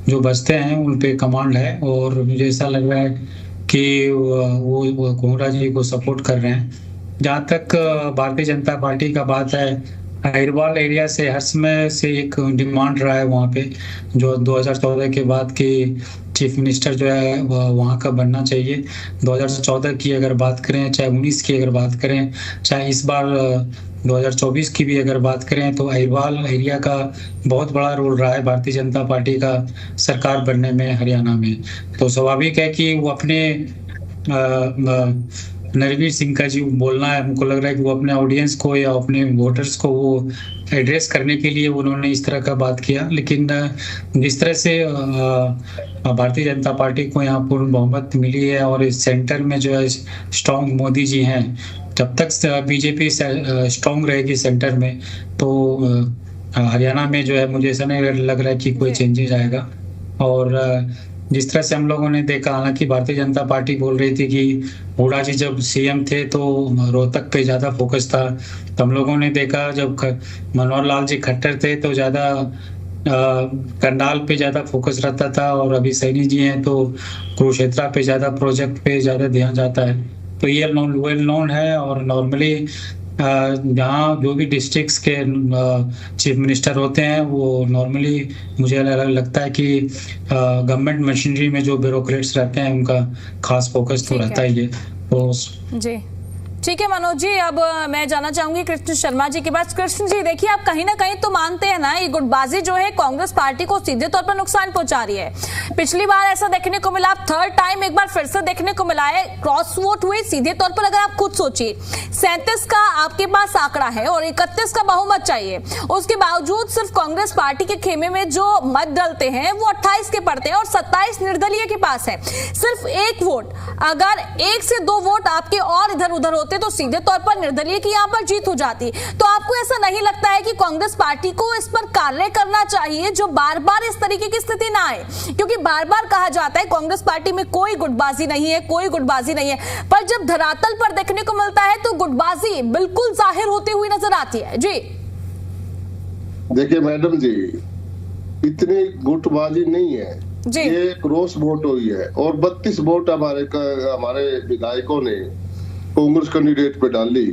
जो बचते हैं उन पे कमांड है। और मुझे ऐसा लग रहा है कि वो हुड्डा जी को सपोर्ट कर रहे हैं। जहाँ तक भारतीय जनता पार्टी का बात है, अहिरवाल एरिया से हर समय से एक डिमांड रहा है वहाँ पे, जो 2014 के बाद की चीफ मिनिस्टर जो है वहाँ का बनना चाहिए। 2014 की अगर बात करें, चाहे 19 की अगर बात करें, चाहे इस बार 2024 की भी अगर बात करें, तो अहिरवाल एरिया का बहुत बड़ा रोल रहा है भारतीय जनता पार्टी का सरकार बनने में हरियाणा में। तो स्वाभाविक है कि वो अपने नरवीर सिंह का जी बोलना है, हमको लग रहा है कि वो अपने ऑडियंस को या अपने वोटर्स को वो एड्रेस करने के लिए उन्होंने इस तरह का बात किया। लेकिन जिस तरह से भारतीय जनता पार्टी को यहाँ पूर्ण बहुमत मिली है और इस सेंटर में जो है स्ट्रॉन्ग मोदी जी हैं, जब तक बीजेपी स्ट्रॉन्ग रहेगी सेंटर में तो हरियाणा में जो है मुझे ऐसा नहीं लग रहा है कि कोई चेंजेस आएगा। और जिस तरह से हम लोगों ने देखा, हालांकि भारतीय जनता पार्टी बोल रही थी कि हुड्डा जी जब सीएम थे तो रोहतक पे ज़्यादा फोकस था, तो हम लोगों ने देखा जब मनोहर लाल जी खट्टर थे तो ज़्यादा करनाल पे ज़्यादा फोकस रहता था, और अभी सैनी जी हैं तो कुरुक्षेत्रा पे ज़्यादा प्रोजेक्ट पे ज़्यादा ध्यान जाता है। तो ये वेल नोन है। और नॉर्मली जहाँ जो भी डिस्ट्रिक्ट्स के चीफ मिनिस्टर होते हैं वो नॉर्मली मुझे लगता है कि गवर्नमेंट मशीनरी में जो ब्यूरोक्रेट्स रहते हैं उनका खास फोकस तो रहता ही है। तो जी ठीक है मनोज जी, अब मैं जानना चाहूंगी कृष्ण शर्मा जी के पास। कृष्ण जी देखिए, आप कहीं ना कहीं तो मानते हैं ना, ये गुटबाजी जो है कांग्रेस पार्टी को सीधे तौर पर नुकसान पहुंचा रही है। पिछली बार ऐसा देखने को मिला, थर्ड टाइम एक बार फिर से देखने को मिला है, क्रॉस वोट हुए। सीधे तौर पर अगर आप खुद सोचिए, 37 का आपके पास आंकड़ा है और 31 का बहुमत चाहिए, उसके बावजूद सिर्फ कांग्रेस पार्टी के खेमे में जो मत डलते हैं वो 28 के पड़ते हैं और 27 निर्दलीय के पास है। सिर्फ 1 वोट, अगर 1 से 2 वोट आपके और इधर उधर होते तो सीधे तौर पर निर्दलीय की यहां पर जीत हो जाती। तो आपको ऐसा नहीं लगता है कि कांग्रेस पार्टी को इस पर कार्य करना चाहिए, जो बार बार इस तरीके की स्थिति ना आए? क्योंकि बार बार कहा जाता है कांग्रेस पार्टी में कोई गुटबाजी नहीं है, कोई गुटबाजी नहीं है, पर जब धरातल पर देखने को मिलता है तो गुटबाजी बिल्कुल जाहिर होती हुई नजर आती है। जी देखिए मैडम जी, इतनी गुटबाजी नहीं है जी। ये क्रॉस वोट हुई है और 32 वोट हमारे विधायकों ने कांग्रेस कैंडिडेट पे डाली,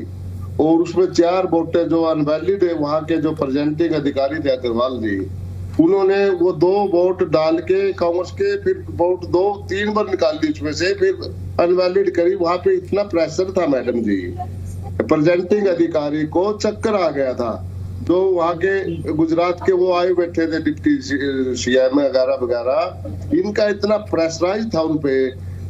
और उसमें 4 वोट जो अनवैलिड है, वहाँ के जो प्रेजेंटिंग अधिकारी थे अग्रवाल जी, उन्होंने वो 2 वोट डाल के कांग्रेस के, फिर वोट 2-3 बार निकाल दी उसमें से, फिर अनवैलिड करी। वहाँ पे इतना प्रेशर था मैडम जी, प्रेजेंटिंग अधिकारी को चक्कर आ गया था। जो वहाँ के गुजरात के वो आए बैठे थे डिप्टी सीएम वगैरह, इनका इतना प्रेशराइज था उनपे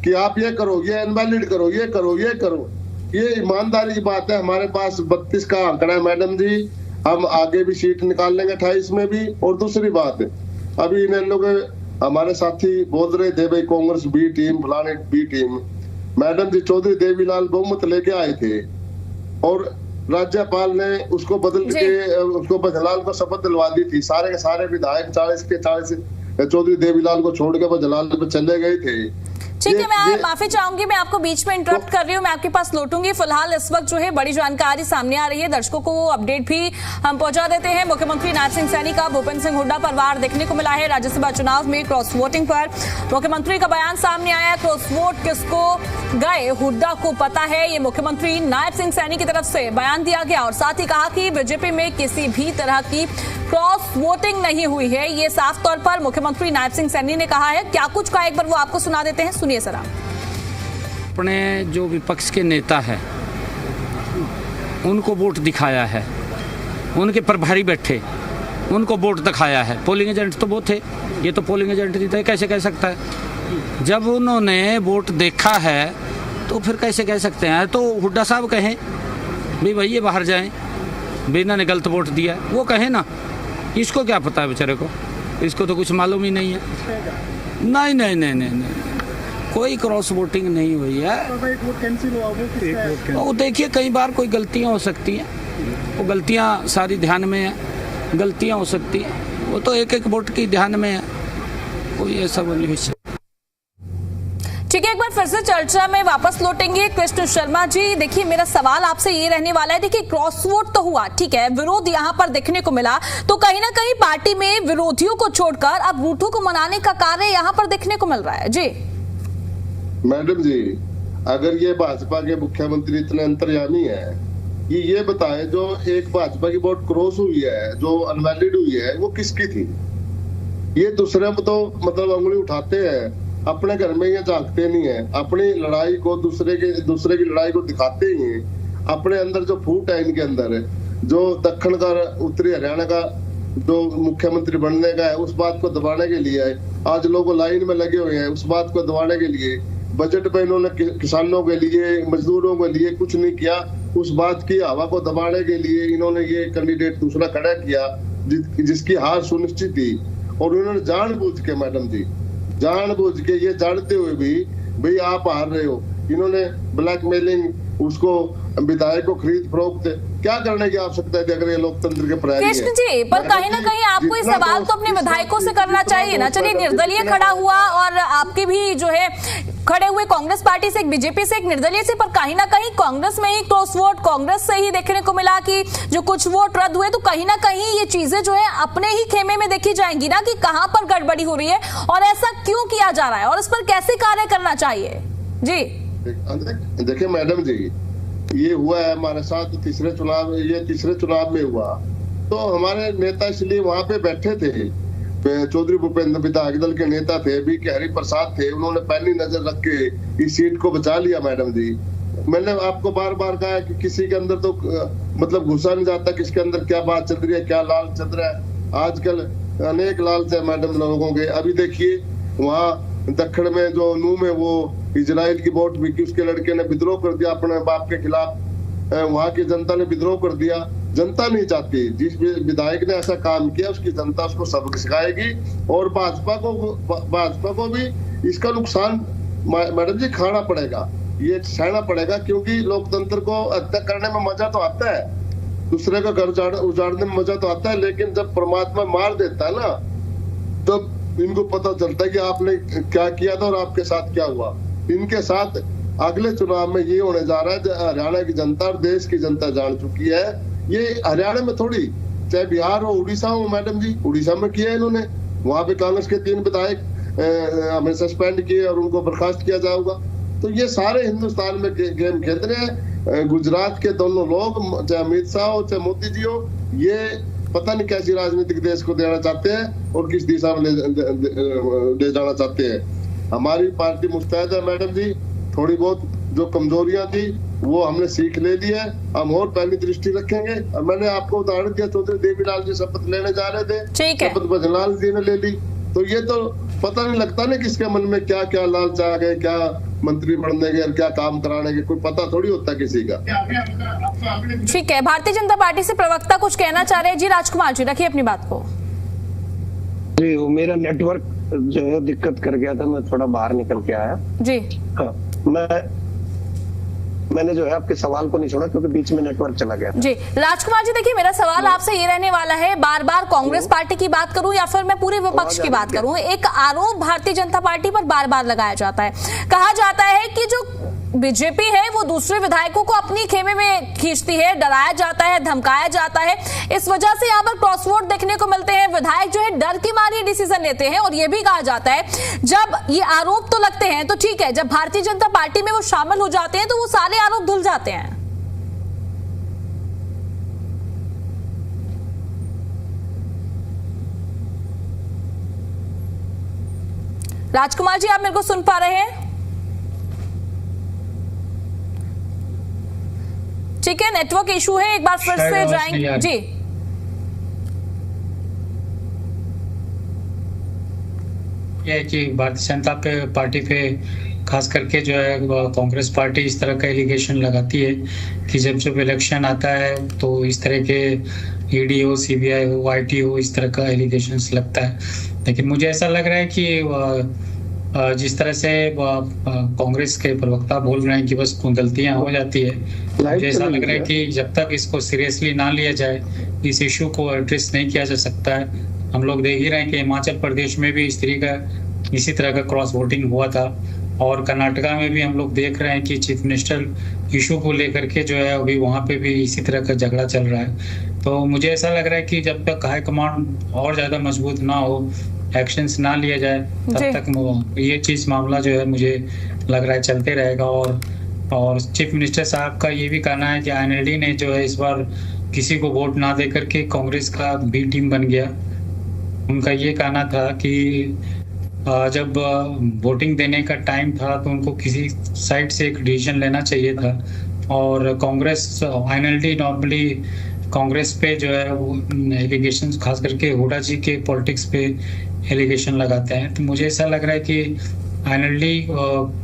कि आप ये करो, ये इनवैलिड करो, ये करो, ये करो। ये ईमानदारी की बात है। हमारे पास 32 का आंकड़ा है मैडम जी, हम आगे भी सीट निकाल लेंगे 28 में भी। और दूसरी बात, अभी इन लोग हमारे साथी बोल रहे थे भाई कांग्रेस बी टीम, फलाने बी टीम। मैडम जी चौधरी देवीलाल बहुमत लेके आए थे और राज्यपाल ने उसको बदल के उसको भजनलाल को शपथ दिलवा दी थी। सारे के सारे विधायक 40 के 40 चौधरी देवीलाल को छोड़ के भजनलाल पे चले गए थे। ठीक है, मैं माफी चाहूंगी, मैं आपको बीच में इंटरप्ट कर रही हूँ, मैं आपके पास लौटूंगी। फिलहाल इस वक्त जो है बड़ी जानकारी सामने आ रही है, दर्शकों को वो अपडेट भी हम पहुंचा देते हैं। मुख्यमंत्री नायब सिंह सैनी का भूपेंद्र सिंह हुड्डा परिवार देखने को मिला है राज्यसभा चुनाव में क्रॉस वोटिंग पर। मुख्यमंत्री का बयान सामने आया, क्रॉस वोट किसको गए हुड्डा को पता है, ये मुख्यमंत्री नायब सिंह सैनी की तरफ से बयान दिया गया। और साथ ही कहा कि बीजेपी में किसी भी तरह की क्रॉस वोटिंग नहीं हुई है, ये साफ तौर पर मुख्यमंत्री नायब सिंह सैनी ने कहा है। क्या कुछ कहा एक बार वो आपको सुना देते हैं, सुनिए सर। अपने जो विपक्ष के नेता है उनको वोट दिखाया है, उनके प्रभारी बैठे उनको वोट दिखाया है। पोलिंग एजेंट तो वो थे, ये तो पोलिंग एजेंट नहीं थे, कैसे कह सकता है? जब उन्होंने वोट देखा है तो फिर कैसे कह सकते हैं? तो हुड्डा साहब कहें भाई भैया बाहर जाएं, बिना ने गलत वोट दिया, वो कहे ना। इसको क्या पता है बेचारे को, इसको तो कुछ मालूम ही नहीं है। नहीं नहीं नहीं नहीं नहीं, कोई क्रॉस वोटिंग नहीं हुई है। वो देखिए कई बार कोई गलतियां हो सकती हैं, वो गलतियां सारी ध्यान में है, गलतियां हो सकती हैं, वो तो एक एक वोट की ध्यान में है, कोई ऐसा वो नहीं है। ठीक है, एक बार फिर से चर्चा में वापस लौटेंगे। कृष्ण शर्मा जी, देखिए मेरा सवाल आपसे ये रहने वाला है, देखिए क्रॉस वोट तो हुआ, ठीक है, विरोध यहाँ पर देखने को मिला, तो कहीं ना कहीं पार्टी में विरोधियों को छोड़कर अब रूठों को मनाने का कार्य यहाँ पर देखने को मिल रहा है। जी मैडम जी, अगर ये भाजपा के मुख्यमंत्री इतने अंतर्यामी है, ये बताए जो एक भाजपा की वोट क्रॉस हुई है, जो अनवैलिड हुई है, वो किसकी थी? ये दूसरे में तो मतलब उंगली उठाते हैं, अपने घर में ये झांकते नहीं है, अपनी लड़ाई को दूसरे की लड़ाई को दिखाते ही हैं। अपने अंदर जो फूट है इनके अंदर है, जो दक्षिण का उत्तरी हरियाणा का जो मुख्यमंत्री बनने का है, उस बात को दबाने के लिए आज लोग लाइन में लगे हुए हैं। उस बात को दबाने के लिए बजट में इन्होंने किसानों के लिए, मजदूरों के लिए कुछ नहीं किया। उस बात की हवा को दबाने के लिए इन्होंने ये कैंडिडेट दूसरा खड़ा किया जिसकी हार सुनिश्चित थी। और उन्होंने जानबूझ के, मैडम जी, जानबूझ के, ये जानते हुए भी भाई आप हार रहे हो, इन्होंने ब्लैकमेलिंग, उसको विधायक को खरीद फरोख्त क्या करने की आवश्यकता है अगर ये लोकतंत्र के प्रयास? कृष्ण जी, पर कहीं ना कहीं आपको ये सवाल तो अपने विधायकों से करना चाहिए ना। चलिए निर्दलीय खड़ा हुआ और आपके भी जो है खड़े हुए कांग्रेस पार्टी से, एक बीजेपी से, एक निर्दलीय से, पर कहीं ना कहीं कांग्रेस में ही क्रॉस वोट, कांग्रेस से ही देखने को मिला कि जो कुछ वोट रद्द हुए, तो कहीं ना कहीं ये चीजें जो है अपने ही खेमे में देखी जाएंगी ना कि कहां पर गड़बड़ी हो रही है और ऐसा क्यों किया जा रहा है और इस पर कैसे कार्य करना चाहिए। जी देखिए मैडम जी, ये हुआ है हमारे साथ तीसरे चुनाव में हुआ, तो हमारे नेता इसलिए वहां पे बैठे थे। चौधरी भूपेंद्र विधायक दल के नेता थे, बी के हरि प्रसाद थे, उन्होंने पहली नजर रख के इस सीट को बचा लिया। मैडम जी, मैंने आपको बार बार कहा है कि किसी के अंदर तो मतलब घुसा नहीं जाता किसके अंदर क्या बात चल रही है, क्या लाल चल रहा है। आजकल अनेक लालच है मैडम लोगों के। अभी देखिए वहाँ दक्षिण में जो नू में वो इजराइल की वोट बिकी, उसके लड़के ने विद्रोह कर दिया अपने बाप के खिलाफ, वहां की जनता ने विद्रोह कर दिया। जनता नहीं चाहती, जिस विधायक ने ऐसा काम किया उसकी जनता उसको सबक सिखाएगी और भाजपा को भी इसका नुकसान मैडम जी खाना पड़ेगा, ये सहना पड़ेगा, क्योंकि लोकतंत्र को हत्या करने में मजा तो आता है, दूसरे का घर उजाड़ने में मजा तो आता है, लेकिन जब परमात्मा मार देता है ना, तब इनको पता चलता है कि आपने क्या किया था और आपके साथ क्या हुआ। इनके साथ अगले चुनाव में ये होने जा रहा है, जो हरियाणा की जनता और देश की जनता जान चुकी है। ये हरियाणा में थोड़ी, चाहे बिहार हो, उड़ीसा हो, मैडम जी, उड़ीसा में किया इन्होंने, वहां पे कांग्रेस के 3 विधायक हमें सस्पेंड किए और उनको बर्खास्त किया जाएगा। तो ये सारे हिंदुस्तान में गेम खेल रहे हैं। गुजरात के दोनों लोग, चाहे अमित शाह हो चाहे मोदी जी हो, ये पता नहीं कैसी राजनीतिक देश को देना चाहते हैं और किस दिशा में ले जाना चाहते हैं। हमारी पार्टी मुस्तैद है मैडम जी, थोड़ी बहुत जो कमजोरियां थी वो हमने सीख ले ली है, हम और पहली दृष्टि रखेंगे। और मैंने आपको उदाहरण दिया, चौधरी देवीलाल जी शपथ लेने जा रहे थे, शपथ भजनलाल जी ने ले ली, तो ये तो पता नहीं लगता ना किसके मन में क्या क्या लालच आ गए, क्या मंत्री बनने के, क्या काम कराने के, कोई पता थोड़ी होता किसी का। ठीक है, भारतीय जनता पार्टी से प्रवक्ता कुछ कहना चाह रहे हैं। जी राजकुमार जी, रखिए अपनी बात को। जी, वो मेरा नेटवर्क जो है दिक्कत कर गया था, मैं थोड़ा बाहर निकल के आया। जी हाँ, मैंने जो है आपके सवाल को नहीं सुना क्योंकि बीच में नेटवर्क चला गया। जी राजकुमार जी, देखिए मेरा सवाल आपसे ये रहने वाला है, बार बार कांग्रेस पार्टी की बात करूं या फिर मैं पूरे विपक्ष की बात करूं, एक आरोप भारतीय जनता पार्टी पर बार बार लगाया जाता है, कहा जाता है कि जो बीजेपी है वो दूसरे विधायकों को अपनी खेमे में खींचती है, डराया जाता है, धमकाया जाता है, इस वजह से यहाँ पर क्रॉस वोट देखने को मिलते हैं, विधायक जो है डर की मारी डिसीजन लेते हैं। और ये भी कहा जाता है जब ये आरोप तो लगते हैं तो ठीक है, जब भारतीय जनता पार्टी में वो शामिल हो जाते हैं तो वो सारे आरोप धुल जाते हैं। राजकुमार जी, आप मेरे को सुन पा रहे हैं? ठीक है, नेटवर्क इशू है, एक बार फिर से जाएंगे जी। ये कि भारतीय जनता पार्टी पे खास करके जो है कांग्रेस पार्टी इस तरह का एलिगेशन लगाती है कि जब इलेक्शन आता है तो इस तरह के ईडी हो, सीबीआई हो, आईटी हो, इस तरह का एलिगेशंस लगता है। लेकिन मुझे ऐसा लग रहा है कि जिस तरह से कांग्रेस के प्रवक्ता बोल रहे हैं कि बस गलतियां हो जाती है, मुझे ऐसा लग रहा है कि जब तक इसको सीरियसली ना लिया जाए, इस इशू को एड्रेस नहीं किया जा सकता है। हम लोग देख ही रहे हैं कि हिमाचल प्रदेश में भी इसी तरह का क्रॉस वोटिंग हुआ था, और कर्नाटका में भी हम लोग देख रहे हैं कि चीफ मिनिस्टर इशू को लेकर के जो है अभी वहाँ पे भी इसी तरह का झगड़ा चल रहा है। तो मुझे ऐसा लग रहा है कि जब तक हाईकमांड और ज्यादा मजबूत ना हो, एक्शंस ना लिया जाए, तब तक ये चीज मामला जो है मुझे लग रहा है चलते रहेगा। और चीफ मिनिस्टर साहब का ये भी कहना है कि INLD ने जो है इस बार किसी को वोट ना दे करके कांग्रेस का बी टीम बन गया। उनका ये कहना था कि जब वोटिंग देने का टाइम था तो उनको किसी साइड से एक डिसीजन लेना चाहिए था, और कांग्रेस INLD नॉर्मली कांग्रेस पे जो है वो एलिगेशन, खास करके हुड्डा जी के पॉलिटिक्स पे एलिगेशन लगाते हैं। तो मुझे ऐसा लग रहा है कि INLD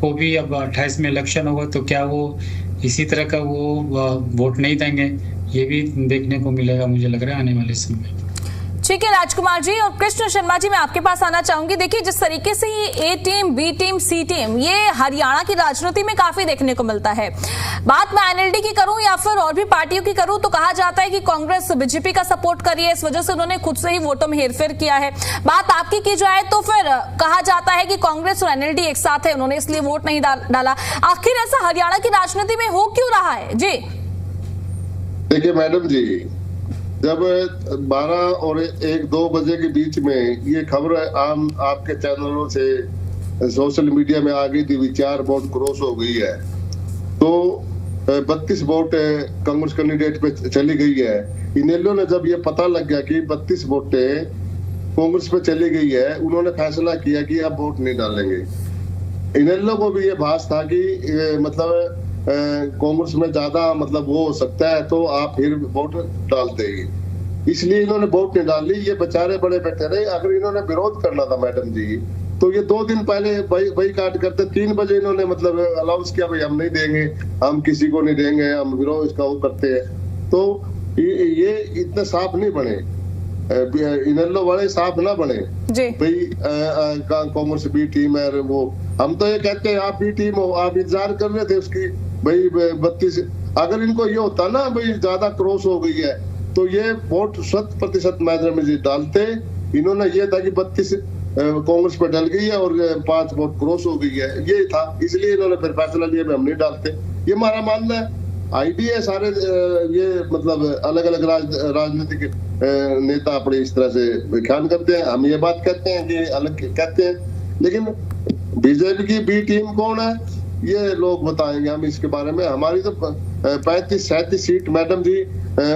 को भी अब 28 में इलेक्शन होगा तो क्या वो इसी तरह का वो वोट नहीं देंगे, ये भी देखने को मिलेगा मुझे लग रहा है आने वाले समय में। ठीक है राजकुमार जी, और कृष्ण शर्मा जी मैं आपके पास आना चाहूंगी। देखिए जिस तरीके से ये A team, B team, C team ये हरियाणा की राजनीति में काफी देखने को मिलता है। बात मैं INLD की करूं या फिर और भी पार्टियों की करूं तो कहा जाता है कि कांग्रेस बीजेपी का सपोर्ट कर रही है, इस वजह से उन्होंने खुद से ही वोटों में हेरफेर किया है। बात आपकी की जाए तो फिर कहा जाता है कि कांग्रेस और INLD एक साथ है, उन्होंने इसलिए वोट नहीं डाला। आखिर ऐसा हरियाणा की राजनीति में हो क्यों रहा है? जी देखिए मैडम जी, जब 12 और 1-2 बजे के बीच में ये खबर आम आपके चैनलों से सोशल मीडिया में आ गई थी, 4 वोट क्रॉस हो गई है, तो 32 वोट कांग्रेस कैंडिडेट पे चली गई है। इनेलो ने जब ये पता लग गया कि 32 वोटें कांग्रेस पे चली गई है, उन्होंने फैसला किया कि अब वोट नहीं डालेंगे। इनेलो को भी ये भास था कि मतलब कांग्रेस में ज्यादा मतलब वो हो सकता है तो आप फिर वोट डाल देंगे, इसलिए इन्होंने वोट नहीं डाली। ये बेचारे बड़े बैठे रहे। अगर इन्होंने विरोध करना था मैडम जी तो ये 2 दिन पहले वही काट करते। 3 बजे इन्होंने मतलब अनाउंस किया भाई हम नहीं देंगे, हम किसी को नहीं देंगे, हम विरोध इसका वो करते हैं। तो ये इतने साफ नहीं बने, इनेलो वाले साफ ना बने भाई कांग्रेस बी टीम है। वो हम तो ये कहते हैं आप बी टीम हो, आप इंतजार कर रहे थे उसकी भाई 32। अगर इनको ये होता ना भाई ज्यादा क्रॉस हो गई है तो ये वोट 100% मैदान में डालते। इन्होंने ये था कि 32 कांग्रेस पे डल गई है और 5 वोट क्रॉस हो गई है, ये था, इसलिए इन्होंने फिर फैसला लिया हम नहीं डालते। ये हमारा मानना है। आईडिया सारे ये मतलब अलग अलग राजनीतिक नेता अपने इस तरह से व्याख्यान करते हैं, हम ये बात कहते हैं कि अलग कहते हैं। लेकिन बीजेपी की बी टीम कौन है ये लोग बताएंगे हम इसके बारे में। हमारी तो 35-37 सीट मैडम जी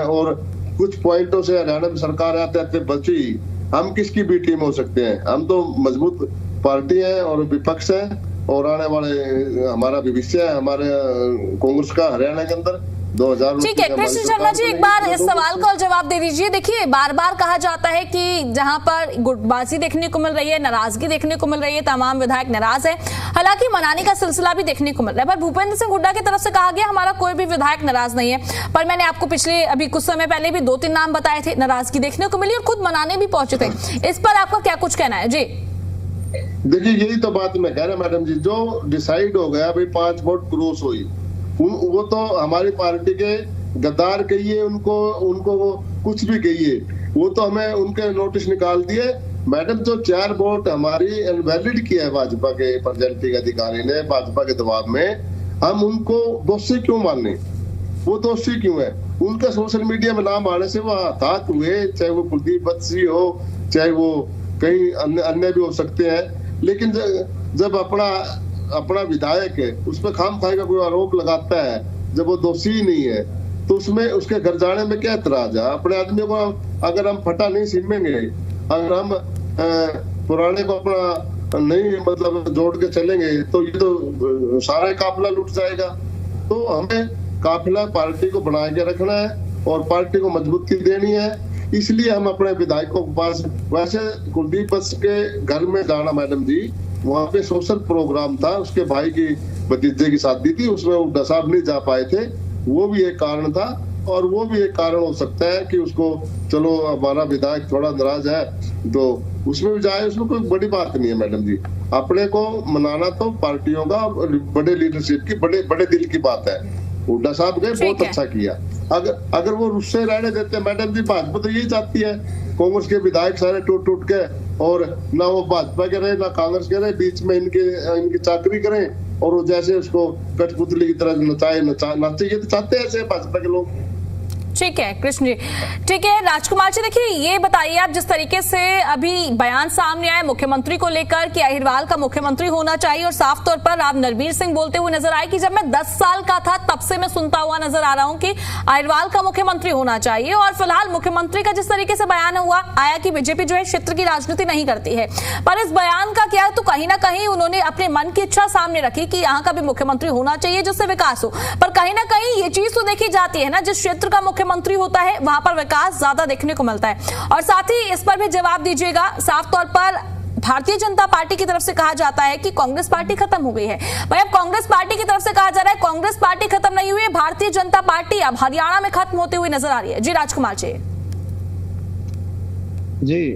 और कुछ पॉइंटों से हरियाणा में सरकार आते आते बची। हम किसकी बी टीम हो सकते हैं? हम तो मजबूत पार्टी है और विपक्ष है और आने वाले हमारा भविष्य है हमारे कांग्रेस का हरियाणा के अंदर 2000। ठीक है कृष्ण शर्मा जी, एक बार इस सवाल का जवाब दे दीजिए। देखिए बार बार कहा जाता है कि जहां पर गुटबाजी देखने को मिल रही है, नाराजगी देखने को मिल रही है, तमाम विधायक नाराज है, हालांकि मनाने का सिलसिला भी देखने को मिल रहा है। पर भूपेंद्र सिंह हुड्डा की तरफ से कहा गया हमारा कोई भी विधायक नाराज नहीं है, पर मैंने आपको पिछले अभी कुछ समय पहले भी 2-3 नाम बताए थे, नाराजगी देखने को मिली और खुद मनाने भी पहुंचे थे। इस पर आपका क्या कुछ कहना है? जी देखिए यही तो बात मैं कह रहा मैडम जी, जो डिसाइड हो गया भाई 5 वोट क्रॉस हुई वो तो हमारी पार्टी के गद्दार कहिए, उनको कुछ भी कहिए, वो तो हमें उनके नोटिस निकाल दिए। मैडम जो 4 वोट हमारी इनवैलिड किया है भाजपा के प्रेजेंटिंग अधिकारी ने भाजपा के दबाव में, हम उनको दोषी क्यों माने? वो दोषी क्यों है? उनका सोशल मीडिया में नाम आने से वो हताहत हुए, चाहे वो कुलदीप बत्सी हो, चाहे वो कहीं अन्य भी हो सकते हैं। लेकिन जब अपना विधायक है उस पर खामखाई का कोई आरोप लगाता है, जब वो दोषी ही नहीं है, तो उसमें उसके घर जाने में क्या एतराज है? अपने आदमी को अगर हम फटा नहीं सीमेंगे, अगर हम पुराने को अपना नहीं मतलब जोड़ के चलेंगे, तो ये तो सारा काफिला लुट जाएगा। तो हमें काफिला पार्टी को बना के रखना है और पार्टी को मजबूती देनी है। इसलिए हम अपने विधायकों के पास, वैसे कुलदीप बस के घर में जाना मैडम जी, वहाँ पे सोशल प्रोग्राम था, उसके भाई की भतीजे की शादी थी, उसमें हुड्डा साहब नहीं जा पाए थे, वो भी एक कारण था। और वो भी एक कारण हो सकता है कि उसको, चलो हमारा विधायक थोड़ा नाराज है तो उसमें भी जाए, उसमें कोई बड़ी बात नहीं है मैडम जी। अपने को मनाना तो पार्टियों का, बड़े लीडरशिप की, बड़े दिल की बात है। हुड्डा साहब गए, बहुत अच्छा किया। अगर वो रुस्से रहने देते मैडम जी, भाजपा तो यही चाहती है कांग्रेस के विधायक सारे टूट के, और ना वो भाजपा के रहे ना कांग्रेस के रहे, बीच में इनकी चाकरी करें और वो जैसे उसको कठपुतली की तरह नाचे, ये तो चाहते हैं ऐसे भाजपा के लोग। ठीक है कृष्ण जी, ठीक है। राजकुमार जी देखिए, ये बताइए आप, जिस तरीके से अभी बयान सामने आया मुख्यमंत्री को लेकर कि अहिरवाल का मुख्यमंत्री होना चाहिए, और साफ तौर पर आप नरवीर सिंह बोलते हुए नजर आए कि जब मैं 10 साल का था तब से मैं सुनता हुआ नजर आ रहा हूं कि अहिरवाल का मुख्यमंत्री होना चाहिए, और फिलहाल मुख्यमंत्री का जिस तरीके से बयान आया कि बीजेपी जो है क्षेत्र की राजनीति नहीं करती है, पर इस बयान का क्या, तो कहीं ना कहीं उन्होंने अपने मन की इच्छा सामने रखी कि यहाँ का भी मुख्यमंत्री होना चाहिए जिससे विकास हो, पर कहीं ना कहीं ये चीज तो देखी जाती है ना, जिस क्षेत्र का मंत्री होता है वहां पर विकास ज्यादा देखने को मिलता है। और साथ ही इस पर भी जवाब दीजिएगा, साफ तौर पर भारतीय जनता पार्टी की तरफ से कहा जाता है कि कांग्रेस पार्टी खत्म हो गई है। भाई अब कांग्रेस पार्टी की तरफ से कहा जा रहा है कांग्रेस पार्टी खत्म नहीं हुई है, भारतीय जनता पार्टी अब हरियाणा में खत्म होती हुई नजर आ रही है। जी राजकुमार जी,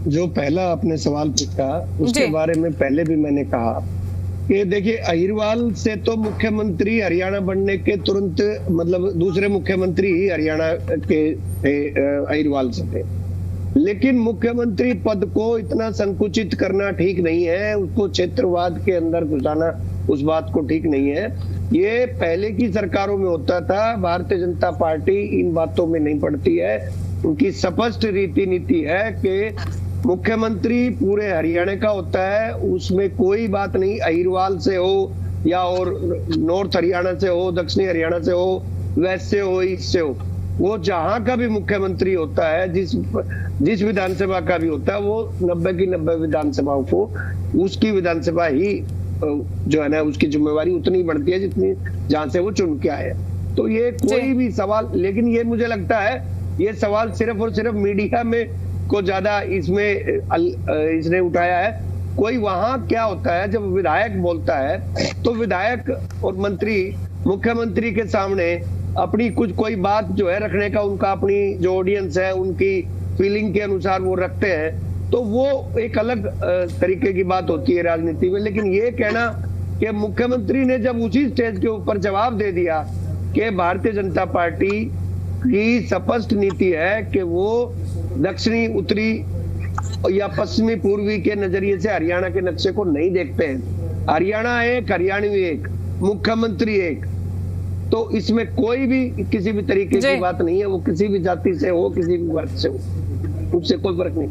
जो पहला आपने सवाल पूछा उसके बारे में पहले भी मैंने कहा कि देखिए, अहिरवाल से तो मुख्यमंत्री हरियाणा बनने के तुरंत मतलब दूसरे मुख्यमंत्री ही हरियाणा के अहिरवाल से थे, लेकिन मुख्यमंत्री पद को इतना संकुचित करना ठीक नहीं है, उसको क्षेत्रवाद के अंदर घुसाना उस बात को ठीक नहीं है। ये पहले की सरकारों में होता था। भारतीय जनता पार्टी इन बातों में नहीं पड़ती है। उनकी स्पष्ट रीति नीति है कि मुख्यमंत्री पूरे हरियाणा का होता है, उसमें कोई बात नहीं अहिरवाल से हो या और नॉर्थ हरियाणा से हो, दक्षिणी हरियाणा से हो, वेस्ट से हो, ईस्ट से हो, वो जहां का भी मुख्यमंत्री होता है, जिस विधानसभा का भी होता है, वो 90 की 90 विधानसभाओं को उसकी विधानसभा ही जो है ना, उसकी जिम्मेवारी उतनी बढ़ती है जितनी जहां से वो चुन के आए। तो ये कोई भी सवाल, लेकिन ये मुझे लगता है ये सवाल सिर्फ और सिर्फ मीडिया में को ज्यादा इसने उठाया है। कोई वहां क्या होता है, जब विधायक बोलता है तो विधायक और मंत्री मुख्यमंत्री के सामने अपनी कोई बात जो है रखने का, उनका अपनी जो ऑडियंस है उनकी फीलिंग के अनुसार वो रखते हैं, तो वो एक अलग तरीके की बात होती है राजनीति में। लेकिन ये कहना कि मुख्यमंत्री ने जब उसी स्टेज के ऊपर जवाब दे दिया कि भारतीय जनता पार्टी की स्पष्ट नीति है कि वो दक्षिणी, उत्तरी या पश्चिमी, पूर्वी के नजरिए से हरियाणा के नक्शे को नहीं देखते हैं। हरियाणा एक, हरियाणवी एक, मुख्यमंत्री एक, तो इसमें कोई भी किसी भी तरीके की बात नहीं है। वो किसी भी जाति से हो, किसी भी वर्ग से हो, उससे कोई फर्क नहीं।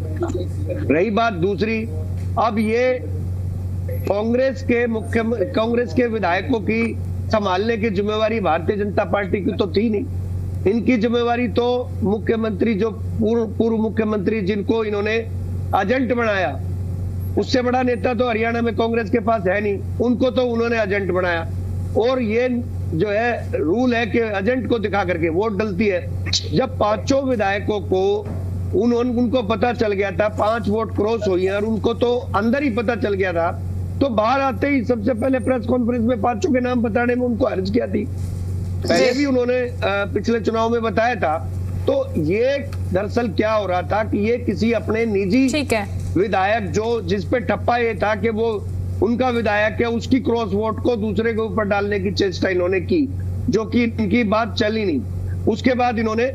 रही बात दूसरी, अब ये कांग्रेस के विधायकों की संभालने की जिम्मेवारी भारतीय जनता पार्टी की तो थी नहीं। इनकी जिम्मेवारी तो मुख्यमंत्री, जो पूर्व मुख्यमंत्री जिनको इन्होंने एजेंट बनाया, उससे बड़ा नेता तो हरियाणा में कांग्रेस के पास है नहीं, उनको तो उन्होंने एजेंट बनाया। और ये जो है रूल है कि एजेंट को दिखा करके वोट डलती है। जब पांचों विधायकों को उनको पता चल गया था, 5 वोट क्रॉस हुई है और उनको तो अंदर ही पता चल गया था, तो बाहर आते ही सबसे पहले प्रेस कॉन्फ्रेंस में 5 के नाम बताने में उनको हर्ज किया थी। पहले भी उन्होंने पिछले चुनाव में बताया था। तो ये दरअसल क्या हो रहा था कि ये किसी अपने निजी विधायक, जो जिस पे ठप्पा ये था कि वो उनका विधायक है, उसकी क्रॉस वोट को दूसरे के ऊपर डालने की चेष्टा इन्होंने की, जो कि इनकी बात चली नहीं। उसके बाद इन्होंने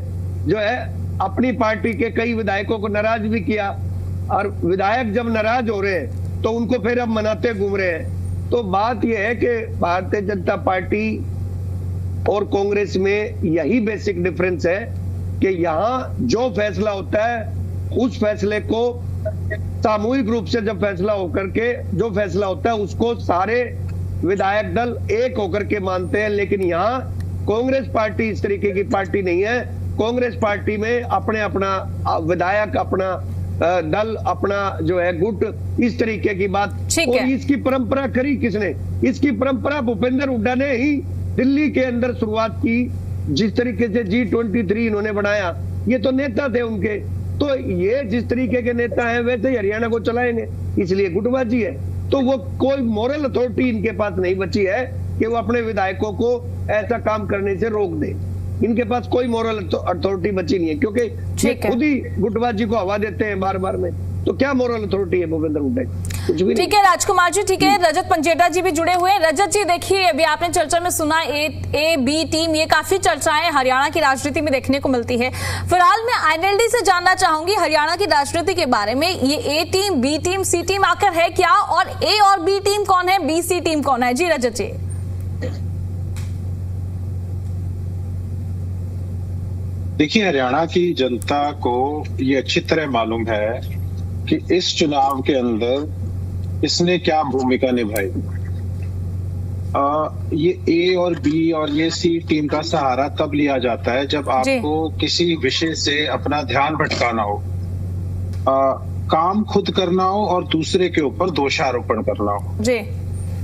जो है अपनी पार्टी के कई विधायकों को नाराज भी किया, और विधायक जब नाराज हो रहे हैं तो उनको फिर अब मनाते घूम रहे हैं। तो बात यह है कि भारतीय जनता पार्टी और कांग्रेस में यही बेसिक डिफरेंस है कि यहाँ जो फैसला होता है उस फैसले को सामूहिक रूप से जब फैसला होकर के जो फैसला होता है उसको सारे विधायक दल एक होकर के मानते हैं। लेकिन यहाँ कांग्रेस पार्टी इस तरीके की पार्टी नहीं है। कांग्रेस पार्टी में अपने अपना विधायक, अपना दल, अपना जो है गुट, इस तरीके की बात। और इसकी परंपरा करी किसने? इसकी परंपरा भूपेंद्र हुड्डा ने ही दिल्ली के अंदर शुरुआत की। जिस तरीके से G23 इन्होंने बनाया, ये तो नेता थे उनके, तो ये जिस तरीके के नेता हैं वैसे ही हरियाणा को चलाएंगे, इसलिए गुटबाजी है। तो वो कोई मॉरल अथॉरिटी इनके पास नहीं बची है कि वो अपने विधायकों को ऐसा काम करने से रोक दे। इनके पास कोई मॉरल अथॉरिटी बची नहीं है, क्योंकि ये खुद ही गुटबाजी को हवा देते हैं बार बार में। तो क्या मॉरल अथॉरिटी है भूपेंद्र हुड्डा? कुछ भी नहीं। ठीक है राजकुमार जी, ठीक है। रजत पंचेटा जी भी जुड़े हुए हैं। रजत जी, देखिए अभी आपने चर्चा में सुना ए बी टीम, ये काफी चर्चाएं हरियाणा की राजनीति में देखने को मिलती है। फिलहाल मैं आईएनएलडी से जानना चाहूंगी हरियाणा की राजनीति के बारे में, ये ए टीम, बी टीम, सी टीम आकर है क्या, और ए और बी टीम कौन है, बी सी टीम कौन है? जी रजत जी। देखिए, हरियाणा की जनता को ये अच्छी तरह मालूम है कि इस चुनाव के अंदर इसने क्या भूमिका निभाई। ये ए और बी और ये सी टीम का सहारा तब लिया जाता है जब आपको किसी विषय से अपना ध्यान भटकाना हो, काम खुद करना हो और दूसरे के ऊपर दोषारोपण करना हो। जी।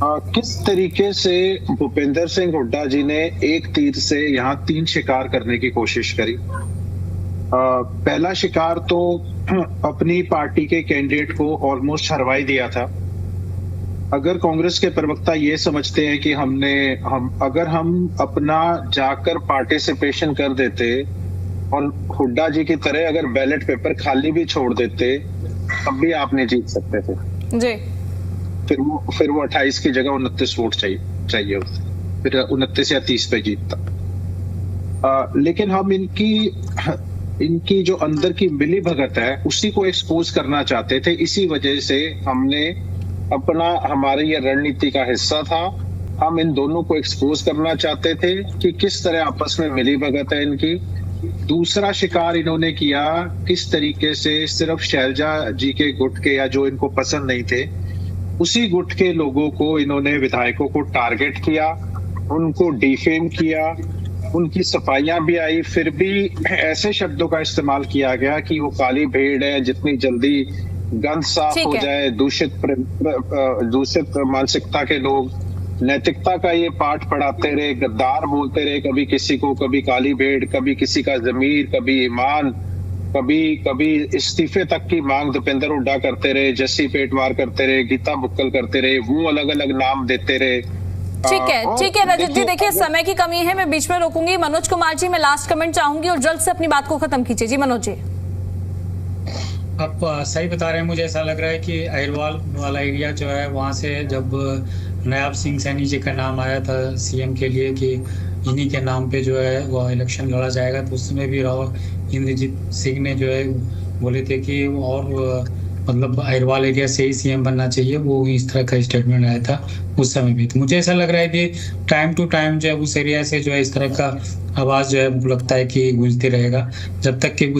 किस तरीके से भूपेंद्र सिंह हुड्डा जी ने एक तीर से यहाँ 3 शिकार करने की कोशिश करी। पहला शिकार तो अपनी पार्टी के कैंडिडेट को ऑलमोस्ट हरवाई दिया था। अगर कांग्रेस के प्रवक्ता ये समझते हैं कि अगर हम अपना जाकर पार्टिसिपेशन कर देते और हुड्डा जी की तरह अगर बैलेट पेपर खाली भी छोड़ देते तब भी आप नहीं जीत सकते थे। जी। फिर वो 28 की जगह 29 वोट चाहिए होते, फिर 29 या 30 पे जीतता। लेकिन हम इनकी जो अंदर की मिली भगत है उसी को एक्सपोज करना चाहते थे। इसी वजह से हमने हमारी ये रणनीति का हिस्सा था, हम इन दोनों को एक्सपोज करना चाहते थे कि किस तरह आपस में मिली भगत है इनकी। दूसरा शिकार इन्होंने किया किस तरीके से सिर्फ शैलजा जी के गुट के या जो इनको पसंद नहीं थे उसी गुट के लोगों को इन्होंने विधायकों को टारगेट किया, उनको डिफेम किया, उनकी सफाइयां भी आई, फिर भी ऐसे शब्दों का इस्तेमाल किया गया कि वो काली भेड़ है, जितनी जल्दी गंद साफ हो जाए। दूषित मानसिकता के लोग नैतिकता का ये पाठ पढ़ाते रहे, गद्दार बोलते रहे, कभी किसी को, कभी काली भेड़, कभी किसी का जमीर, कभी ईमान, कभी इस्तीफे तक की मांग दीपेंद्र हुड्डा करते रहे, जस्सी पेटवार करते रहे, गीता बुक्कल करते रहे, वो अलग अलग नाम देते रहे। ठीक है रजत जी, देखिए समय की कमी है, मैं बीच में रोकूंगी। मनोज कुमार जी, मैं लास्ट कमेंट चाहूंगी और जल्द से अपनी बात को खत्म कीजिए। जी मनोज जी। आप सही बता रहे हैं। मुझे ऐसा लग रहा है कि अहिरवाल वाला एरिया जो है वहाँ से जब नायब सिंह सैनी जी का नाम आया था सीएम के लिए कि इन्हीं के नाम पे जो है वो इलेक्शन लड़ा जाएगा, तो उसमें भी राव इंद्रजीत सिंह ने जो है बोले थे कि और मतलब अहिरवाल एरिया से ही सीएम बनना चाहिए, वो इस तरह का स्टेटमेंट आया था उस समय भी। तो मुझे ऐसा लग रहा है कि टाइम टू टाइम जो है उस एरिया से जो है इस तरह का आवाज जो है लगता है कि गूंजते रहेगा जब तक कि उस